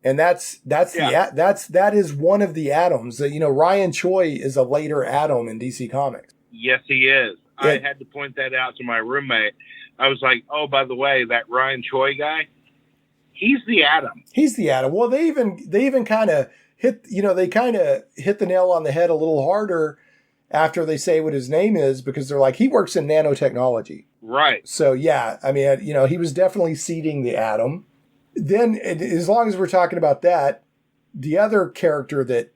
And that is one of the Atoms. Ryan Choi is a later Atom in DC Comics. Yes, he is. I had to point that out to my roommate. I was like, oh, by the way, that Ryan Choi guy, he's the Atom. He's the Atom. Well, they even kind of hit the nail on the head a little harder after they say what his name is, because they're like, he works in nanotechnology. Right. So yeah, he was definitely seeding the Atom. Then, as long as we're talking about that, the other character that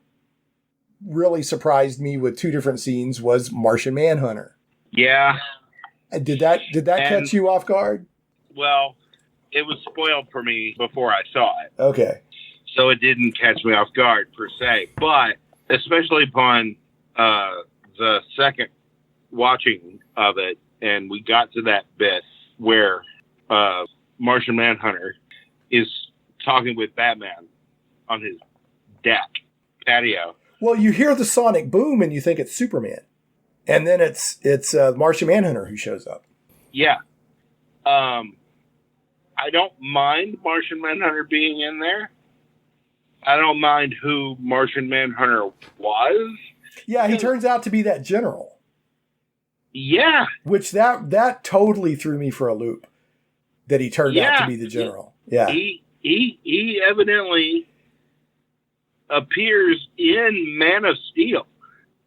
really surprised me with 2 different scenes was Martian Manhunter. Yeah. Did that catch you off guard? Well, it was spoiled for me before I saw it. Okay. So it didn't catch me off guard per se, but especially upon the second watching of it, and we got to that bit where Martian Manhunter is talking with Batman on his deck patio. Well, you hear the sonic boom and you think it's Superman, and then it's Martian Manhunter who shows up. Yeah. I don't mind Martian Manhunter being in there. I don't mind who Martian Manhunter was. Yeah, he turns out to be that general. Yeah. Which that totally threw me for a loop. That he turned out to be the general. Yeah. He evidently appears in Man of Steel.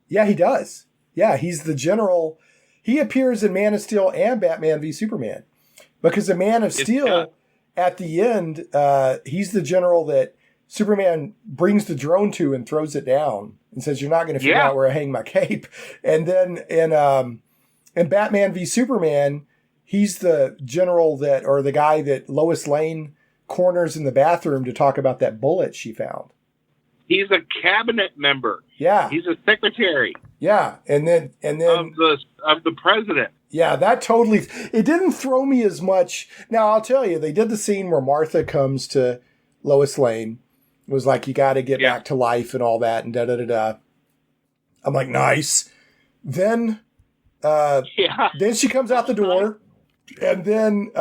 Yeah, he does. Yeah, he's the general. He appears in Man of Steel and Batman v Superman. Because in Man of Steel, at the end, he's the general that Superman brings the drone to and throws it down and says, "You're not going to figure out where I hang my cape." And then in Batman v Superman, he's the general or the guy that Lois Lane corners in the bathroom to talk about that bullet she found. He's a cabinet member. Yeah. He's a secretary. Yeah. And then of the president. Yeah, that totally, it didn't throw me as much. Now, I'll tell you, they did the scene where Martha comes to Lois Lane. It was like, you got to get back to life and all that and da-da-da-da. I'm like, nice. Then she comes out the door and then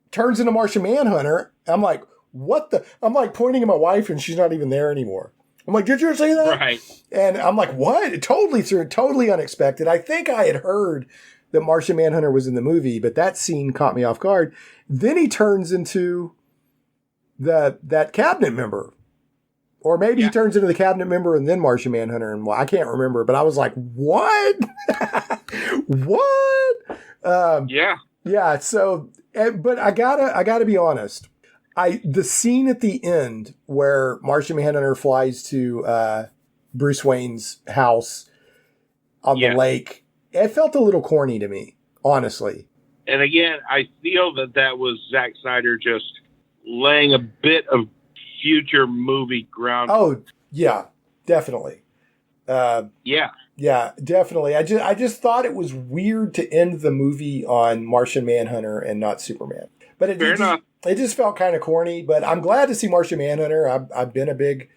turns into Martian Manhunter. I'm like, what the? I'm like pointing at my wife and she's not even there anymore. I'm like, did you see that? Right. And I'm like, what? It totally unexpected. I think I had heard that Martian Manhunter was in the movie, but that scene caught me off guard. Then he turns into that cabinet member. Or maybe he turns into the cabinet member and then Martian Manhunter. And I can't remember, but I was like, what? What? Yeah. So, but I gotta be honest. The scene at the end where Martian Manhunter flies to Bruce Wayne's house on the lake, it felt a little corny to me, honestly. And again, I feel that was Zack Snyder just laying a bit of future movie ground. Oh, yeah, definitely. Yeah, definitely. I just thought it was weird to end the movie on Martian Manhunter and not Superman. But it just felt kind of corny, but I'm glad to see Martian Manhunter. I've been a big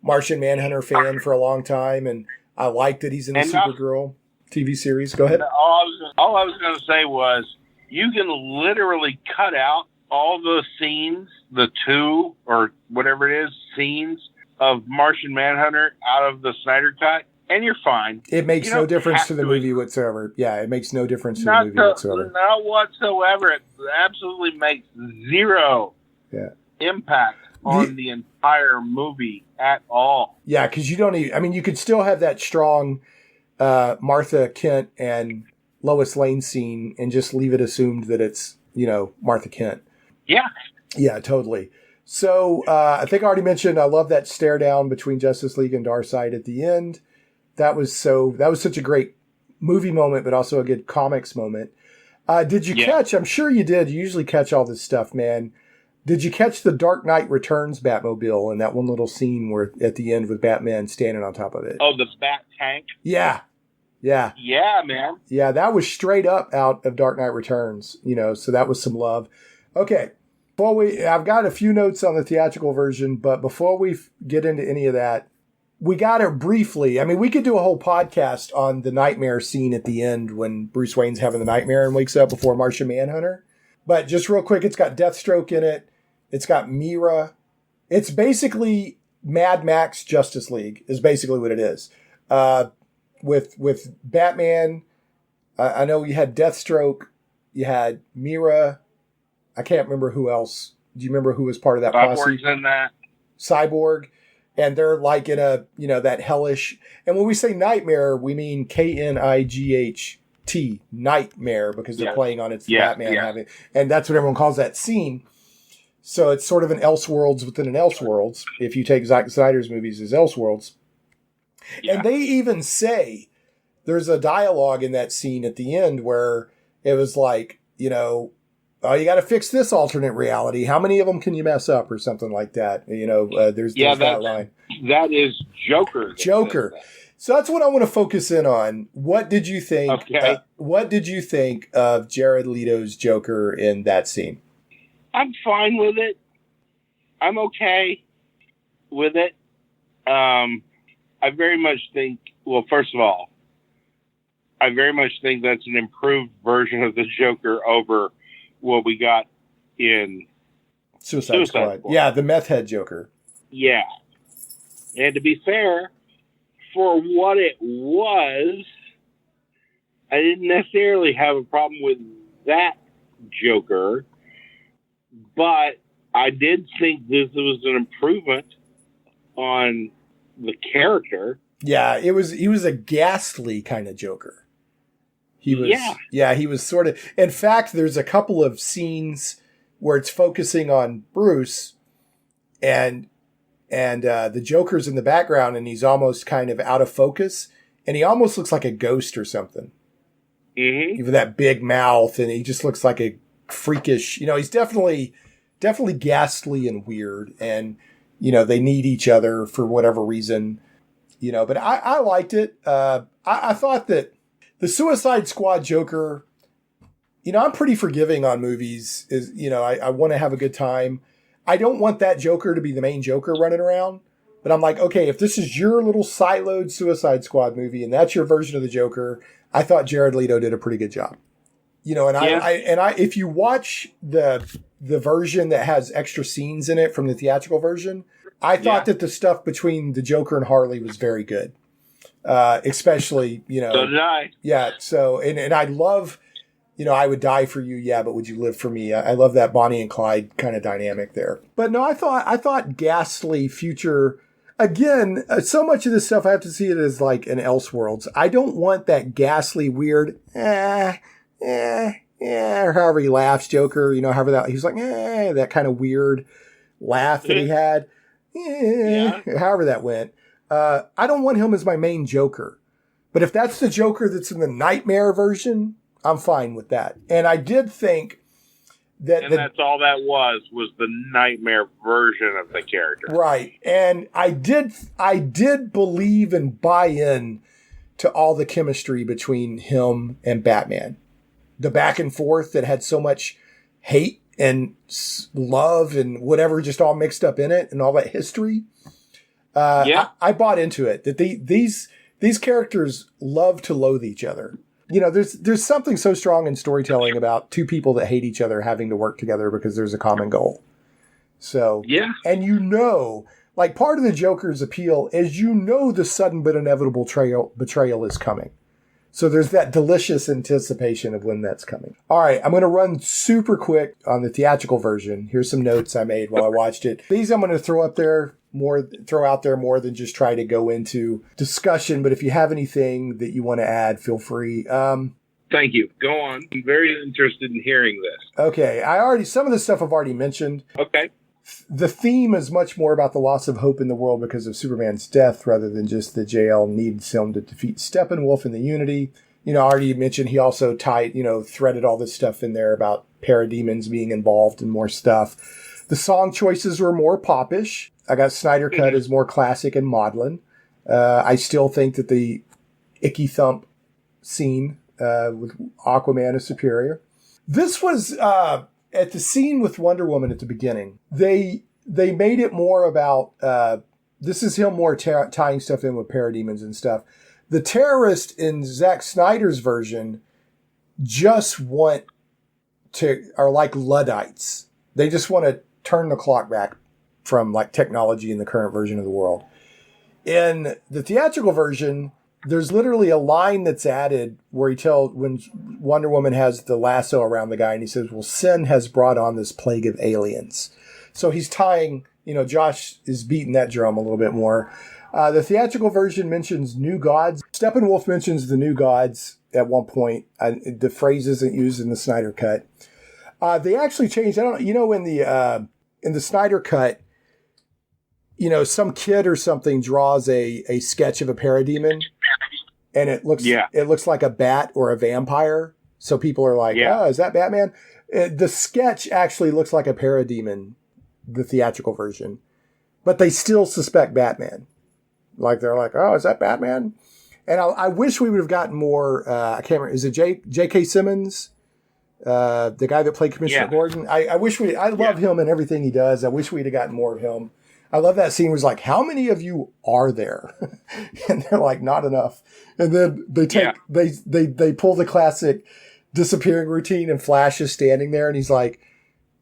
Martian Manhunter fan for a long time, and I like that he's in the Supergirl TV series. Go ahead. All I was going to say was you can literally cut out all the scenes, the 2 or whatever it is, scenes of Martian Manhunter out of the Snyder Cut, and you're fine. It makes no difference to the movie whatsoever. Yeah, it makes no difference to the movie whatsoever. Not whatsoever. It absolutely makes zero impact on the entire movie at all. Yeah, because you don't even, you could still have that strong Martha Kent and Lois Lane scene and just leave it assumed that it's, Martha Kent. Yeah. Yeah, totally. So I think I already mentioned I love that stare down between Justice League and Darkseid at the end. That was such a great movie moment, but also a good comics moment. Did you catch, I'm sure you did, you usually catch all this stuff, man. Did you catch the Dark Knight Returns Batmobile and that one little scene where at the end with Batman standing on top of it? Oh, the Bat Tank? Yeah. Yeah. Yeah, man. Yeah, that was straight up out of Dark Knight Returns, so that was some love. Okay. I've got a few notes on the theatrical version, but before we get into any of that, we got to briefly, we could do a whole podcast on the nightmare scene at the end when Bruce Wayne's having the nightmare and wakes up before Martian Manhunter. But just real quick, it's got Deathstroke in it. It's got Mira. It's basically Mad Max Justice League is basically what it is. With Batman, I know you had Deathstroke, you had Mira. I can't remember who else. Do you remember who was part of that posse? Cyborg's in that. Cyborg. And they're like in a, that hellish. And when we say nightmare, we mean Knight, nightmare, because they're playing on it's Batman having. And that's what everyone calls that scene. So it's sort of an Elseworlds within an Elseworlds, if you take Zack Snyder's movies as Elseworlds. Yeah. And they even say, there's a dialogue in that scene at the end where it was like, oh, you got to fix this alternate reality. How many of them can you mess up or something like that? There's that line. That is Joker. So that's what I want to focus in on. What did you think? Okay. What did you think of Jared Leto's Joker in that scene? I'm fine with it. I'm okay with it. I very much think, well, first of all, I very much think that's an improved version of the Joker over what we got in Suicide Squad. Yeah, the meth head Joker. Yeah. And to be fair, for what it was, I didn't necessarily have a problem with that Joker, but I did think this was an improvement on the character. Yeah, he was a ghastly kind of Joker. He was sort of. In fact, there's a couple of scenes where it's focusing on Bruce, and the Joker's in the background, and he's almost kind of out of focus, and he almost looks like a ghost or something. Mm-hmm. With that big mouth, and he just looks like a freakish. He's definitely ghastly and weird, and they need each other for whatever reason. But I liked it. I thought that the Suicide Squad Joker, I'm pretty forgiving on movies. I want to have a good time. I don't want that Joker to be the main Joker running around. But I'm like, okay, if this is your little siloed Suicide Squad movie and that's your version of the Joker, I thought Jared Leto did a pretty good job. If you watch the version that has extra scenes in it from the theatrical version, I thought that the stuff between the Joker and Harley was very good. Especially, So did I. Yeah. So, and I love, I would die for you. Yeah. But would you live for me? I love that Bonnie and Clyde kind of dynamic there. But no, I thought ghastly future, again, so much of this stuff, I have to see it as like an Elseworlds. I don't want that ghastly weird, or however he laughs, Joker, however that, he's like, that kind of weird laugh that he had. However that went. I don't want him as my main Joker. But if that's the Joker that's in the Nightmare version, I'm fine with that. And I did think that... And that's all that was the Nightmare version of the character. Right. And I did believe and buy in to all the chemistry between him and Batman. The back and forth that had so much hate and love and whatever just all mixed up in it and all that history. I bought into it that these characters love to loathe each other. There's something so strong in storytelling about two people that hate each other having to work together because there's a common goal. So, and like part of the Joker's appeal is the sudden but inevitable betrayal is coming. So there's that delicious anticipation of when that's coming. All right, I'm going to run super quick on the theatrical version. Here's some notes I made while I watched it. These I'm going to throw out there more than just try to go into discussion. But if you have anything that you want to add, feel free. Thank you. Go on. I'm very interested in hearing this. Okay, some of the stuff I've already mentioned. Okay. The theme is much more about the loss of hope in the world because of Superman's death rather than just the JL needs him to defeat Steppenwolf in the Unity. I already mentioned he also threaded all this stuff in there about parademons being involved and more stuff. The song choices were more popish. I got Snyder Cut is more classic and maudlin. I still think that the Icky Thump scene with Aquaman is superior. This was... at the scene with Wonder Woman at the beginning, they made it more about, this is him more tying stuff in with parademons and stuff. The terrorists in Zack Snyder's version are like Luddites. They just want to turn the clock back from like technology in the current version of the world. In the theatrical version, there's literally a line that's added where when Wonder Woman has the lasso around the guy and he says, well, sin has brought on this plague of aliens. So he's tying, Josh is beating that drum a little bit more. The theatrical version mentions new gods. Steppenwolf mentions the new gods at one point. The phrase isn't used in the Snyder Cut. They actually changed, in the Snyder Cut, some kid or something draws a sketch of a parademon. And it looks like a bat or a vampire. So people are like, oh, is that Batman? The sketch actually looks like a parademon, the theatrical version. But they still suspect Batman. Like they're like, oh, is that Batman? And I wish we would have gotten more. I can't remember. Is it J.K. Simmons, the guy that played Commissioner Gordon? I wish we. I love him and everything he does. I wish we'd have gotten more of him. I love that scene. Where it's like, how many of you are there? And they're like, not enough. And then they take they pull the classic disappearing routine, and Flash is standing there, and he's like,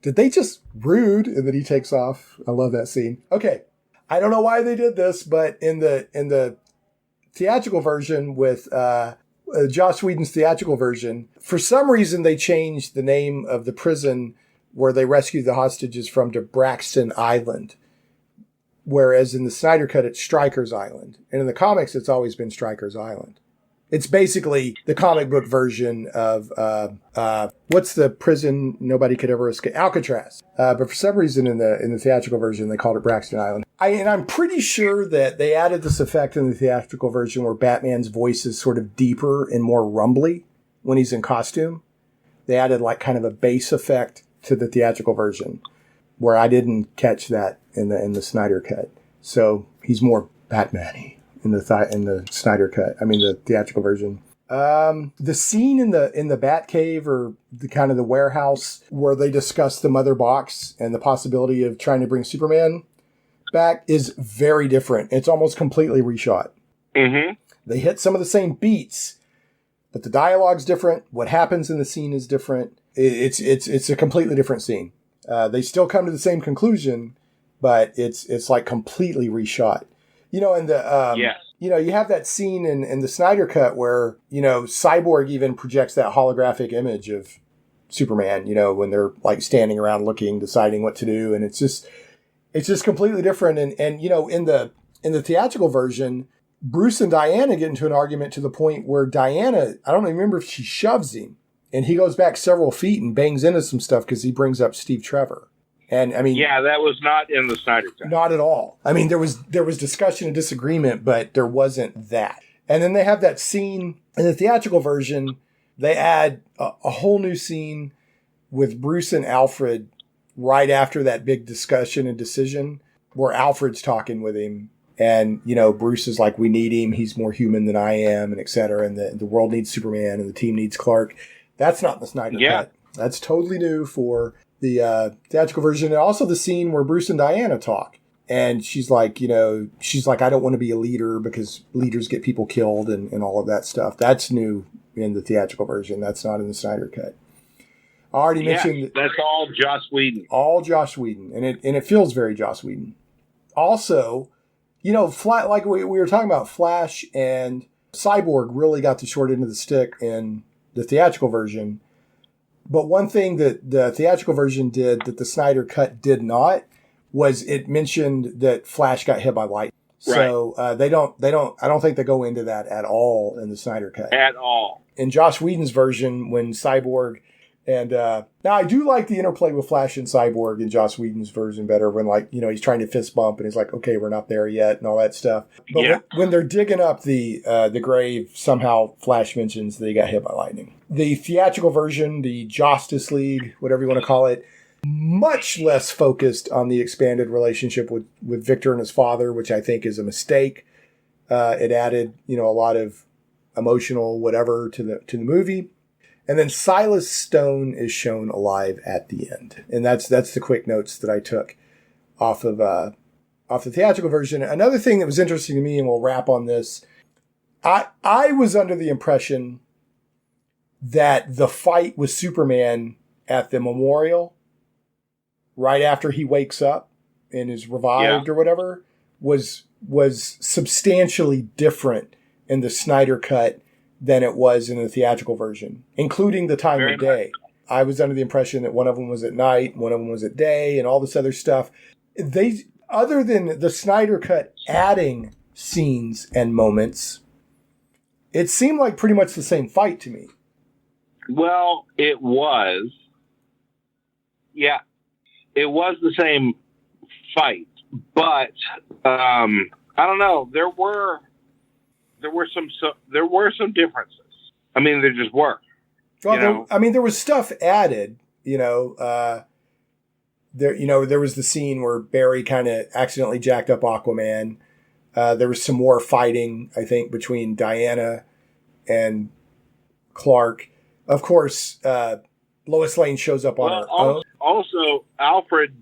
did they just rude? And then he takes off. I love that scene. Okay, I don't know why they did this, but in the theatrical version with Joss Whedon's theatrical version, for some reason they changed the name of the prison where they rescued the hostages from to Braxton Island. Whereas in the Snyder Cut, it's Stryker's Island. And in the comics, it's always been Stryker's Island. It's basically the comic book version of, what's the prison nobody could ever escape? Alcatraz. But for some reason in the theatrical version, they called it Braxton Island. And I'm pretty sure that they added this effect in the theatrical version where Batman's voice is sort of deeper and more rumbly when he's in costume. They added like kind of a bass effect to the theatrical version where I didn't catch that in the Snyder Cut. So he's more Batman-y in the Snyder Cut. I mean, the theatrical version. The scene in the Batcave, or the kind of the warehouse where they discuss the mother box and the possibility of trying to bring Superman back, is very different. It's almost completely reshot. Mm-hmm. They hit some of the same beats, but the dialogue's different. What happens in the scene is different. It's a completely different scene. They still come to the same conclusion, but it's like completely reshot. You know, in the you know, you have that scene in the Snyder Cut where, you know, Cyborg even projects that holographic image of Superman, you know, when they're like standing around looking, deciding what to do, and it's just completely different. And you know, in the theatrical version, Bruce and Diana get into an argument to the point where Diana, I don't remember if she shoves him, and he goes back several feet and bangs into some stuff because he brings up Steve Trevor. And I mean, yeah, that was not in the Snyder Cut. Not at all. I mean, there was discussion and disagreement, but there wasn't that. And then they have that scene in the theatrical version. They add a whole new scene with Bruce and Alfred right after that big discussion and decision, where Alfred's talking with him. And, you know, Bruce is like, we need him. He's more human than I am, and et cetera. And the world needs Superman and the team needs Clark. That's not in the Snyder Cut. That's totally new for the theatrical version. And also the scene where Bruce and Diana talk. And she's like, I don't want to be a leader because leaders get people killed and all of that stuff. That's new in the theatrical version. That's not in the Snyder Cut. I already mentioned that's all Joss Whedon. All Joss Whedon. And it feels very Joss Whedon. Also, you know, like we were talking about, Flash and Cyborg really got the short end of the stick in the theatrical version. But one thing that the theatrical version did that the Snyder Cut did not was it mentioned that Flash got hit by lightning. Right. So I don't think they go into that at all in the Snyder Cut. At all. In Joss Whedon's version, when Cyborg and now I do like the interplay with Flash and Cyborg in Joss Whedon's version better, when, like, you know, he's trying to fist bump and he's like, okay, we're not there yet and all that stuff. But when they're digging up the grave, somehow Flash mentions that he got hit by lightning. The theatrical version, the Justice League, whatever you want to call it, much less focused on the expanded relationship with Victor and his father, which I think is a mistake. It added, you know, a lot of emotional whatever to the movie. And then Silas Stone is shown alive at the end. And that's the quick notes that I took off the theatrical version. Another thing that was interesting to me, and we'll wrap on this, I was under the impression that the fight with Superman at the memorial, right after he wakes up and is revived or whatever, was substantially different in the Snyder Cut than it was in the theatrical version, including the time of day. I was under the impression that one of them was at night, one of them was at day, and all this other stuff. They, other than the Snyder Cut adding scenes and moments, it seemed like pretty much the same fight to me. Well, it was. Yeah, it was the same fight, but I don't know. There were some differences. I mean, there just were. Well, there was stuff added. There was the scene where Barry kind of accidentally jacked up Aquaman. There was some more fighting, I think, between Diana and Clark. Of course, Lois Lane shows up on her own. Also, Alfred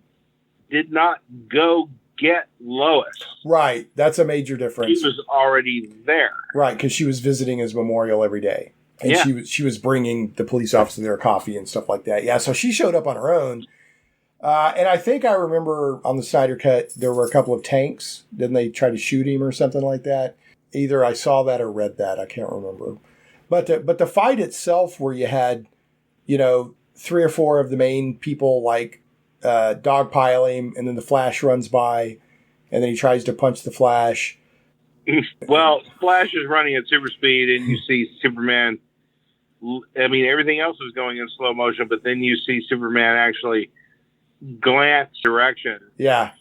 did not go get Lois. Right. That's a major difference. He was already there. Right, because she was visiting his memorial every day. And she was bringing the police officer their coffee and stuff like that. Yeah, so she showed up on her own. And I think I remember on the Snyder Cut, there were a couple of tanks. Didn't they try to shoot him or something like that? Either I saw that or read that. I can't remember. But the fight itself, where you had, 3 or 4 of the main people like dogpile him, and then the Flash runs by, and then he tries to punch the Flash. Well, Flash is running at super speed, and you see Superman. I mean, everything else is going in slow motion, but then you see Superman actually glance direction. Yeah,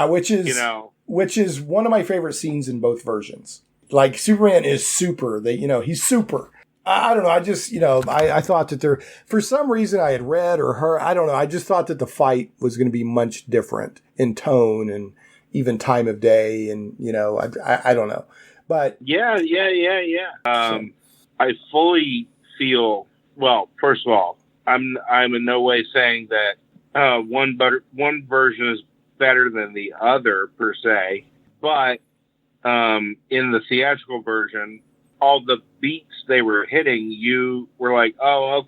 which is one of my favorite scenes in both versions. Like, Superman is super. He's super. I don't know. I just, I thought that for some reason I had read or heard, I don't know. I just thought that the fight was going to be much different in tone and even time of day. And, I don't know. But yeah. I fully feel, well, first of all, I'm in no way saying that one version is better than the other per se, but in the theatrical version, all the beats they were hitting, you were like, oh,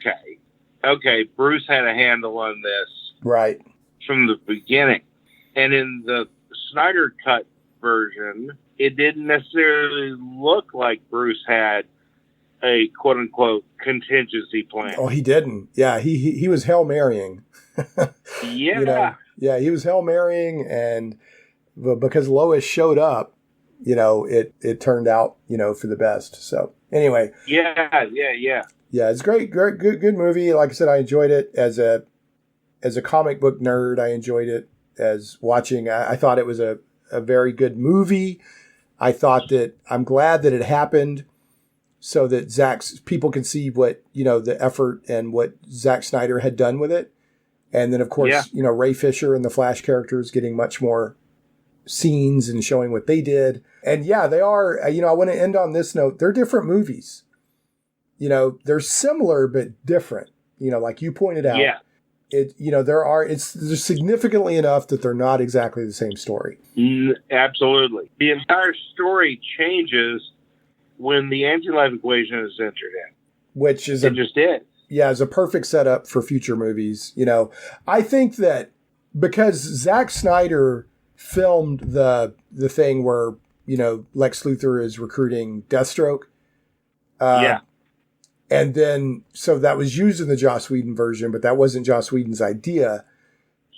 okay, Bruce had a handle on this right from the beginning. And in the Snyder Cut version, it didn't necessarily look like Bruce had a quote unquote contingency plan. Oh, he didn't. Yeah, he was Hail Marrying. Yeah. Yeah, he was Hail Marrying, and because Lois showed up, it turned out, for the best. So anyway. Yeah. Yeah, it's great, good movie. Like I said, I enjoyed it as a comic book nerd. I enjoyed it as watching. I thought it was a very good movie. I thought that I'm glad that it happened so that people can see what, the effort and what Zack Snyder had done with it. And then, of course, Ray Fisher and the Flash characters getting much more scenes and showing what they did. And yeah, they are, I want to end on this note. They're different movies. They're similar, but different, like you pointed out. Yeah. There's significantly enough that they're not exactly the same story. Absolutely. The entire story changes when the anti-life equation is entered in. Which is just is. Yeah, is a perfect setup for future movies. I think that because Zack Snyder filmed the thing where, Lex Luthor is recruiting Deathstroke. And then, so that was used in the Joss Whedon version, but that wasn't Joss Whedon's idea.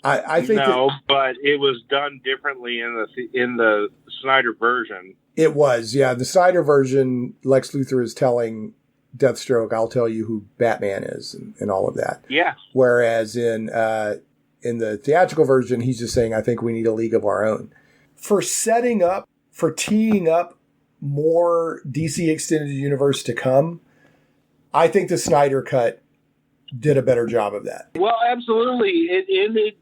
I think but it was done differently in the Snyder version. It was, yeah. The Snyder version, Lex Luthor is telling Deathstroke, "I'll tell you who Batman is," and all of that. Yeah. Whereas in the theatrical version, he's just saying, "I think we need a league of our own." For teeing up more DC Extended Universe to come, I think the Snyder Cut did a better job of that. Well, absolutely. It ended,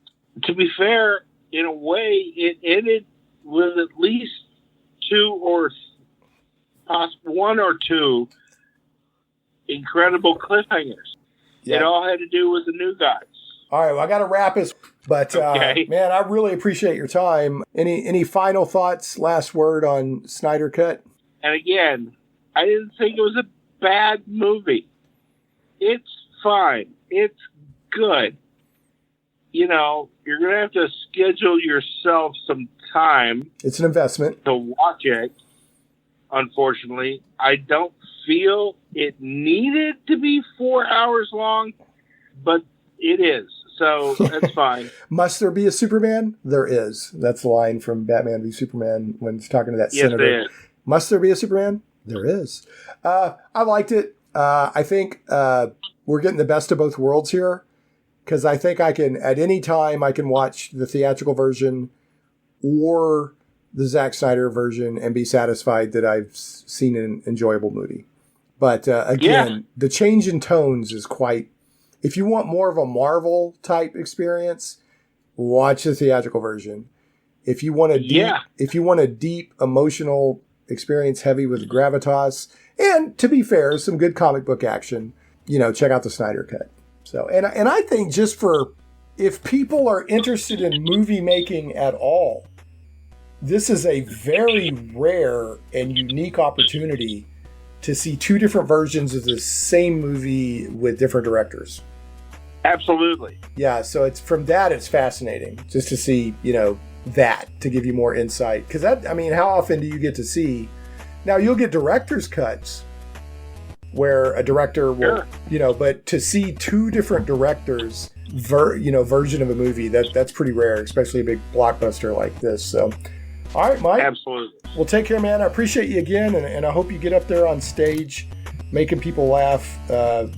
to be fair, in a way, it ended with at least 2 or possibly 1 or 2 incredible cliffhangers. Yeah. It all had to do with the new guys. All right, well, I got to wrap us, but okay. Man, I really appreciate your time. Any final thoughts, last word on Snyder Cut? And again, I didn't think it was a bad movie. It's fine. It's good. You're going to have to schedule yourself some time. It's an investment. To watch it. Unfortunately, I don't feel it needed to be 4 hours long, but it is. So that's fine. Must there be a Superman? There is. That's the line from Batman v Superman when he's talking to that senator. There is. Must there be a Superman? There is. I liked it. I think we're getting the best of both worlds here, because I think at any time I can watch the theatrical version or the Zack Snyder version and be satisfied that I've seen an enjoyable movie. But again, the change in tones is quite... If you want more of a Marvel type experience, watch the theatrical version. If you want a deep emotional experience heavy with gravitas, and to be fair, some good comic book action, check out the Snyder Cut. So, and I think just for, if people are interested in movie making at all, this is a very rare and unique opportunity to see two different versions of the same movie with different directors. Absolutely. Yeah, so it's fascinating just to see, that, to give you more insight. Because how often do you get to see? Now, you'll get director's cuts where a director will, but to see two different directors, version of a movie, that's pretty rare, especially a big blockbuster like this. So, all right, Mike. Absolutely. Well, take care, man. I appreciate you again, and I hope you get up there on stage making people laugh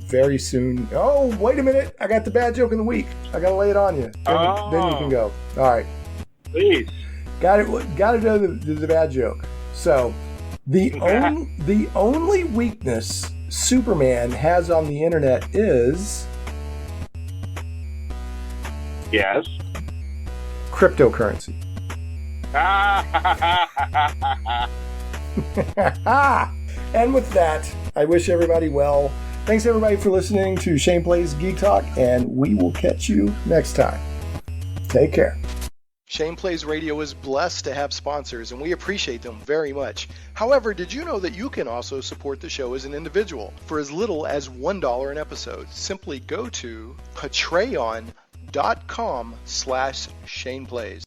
very soon. Oh, wait a minute. I got the bad joke of the week. I got to lay it on you. Then you can go. All right. Please. Got to know the bad joke. So, the only weakness Superman has on the internet is... Yes? Cryptocurrency. And with that, I wish everybody well. Thanks everybody for listening to Shane Plays Geek Talk, and we will catch you next time. Take care. Shane Plays Radio is blessed to have sponsors, and we appreciate them very much. However, did you know that you can also support the show as an individual for as little as $1 an episode? Simply go to patreon.com/ShanePlays.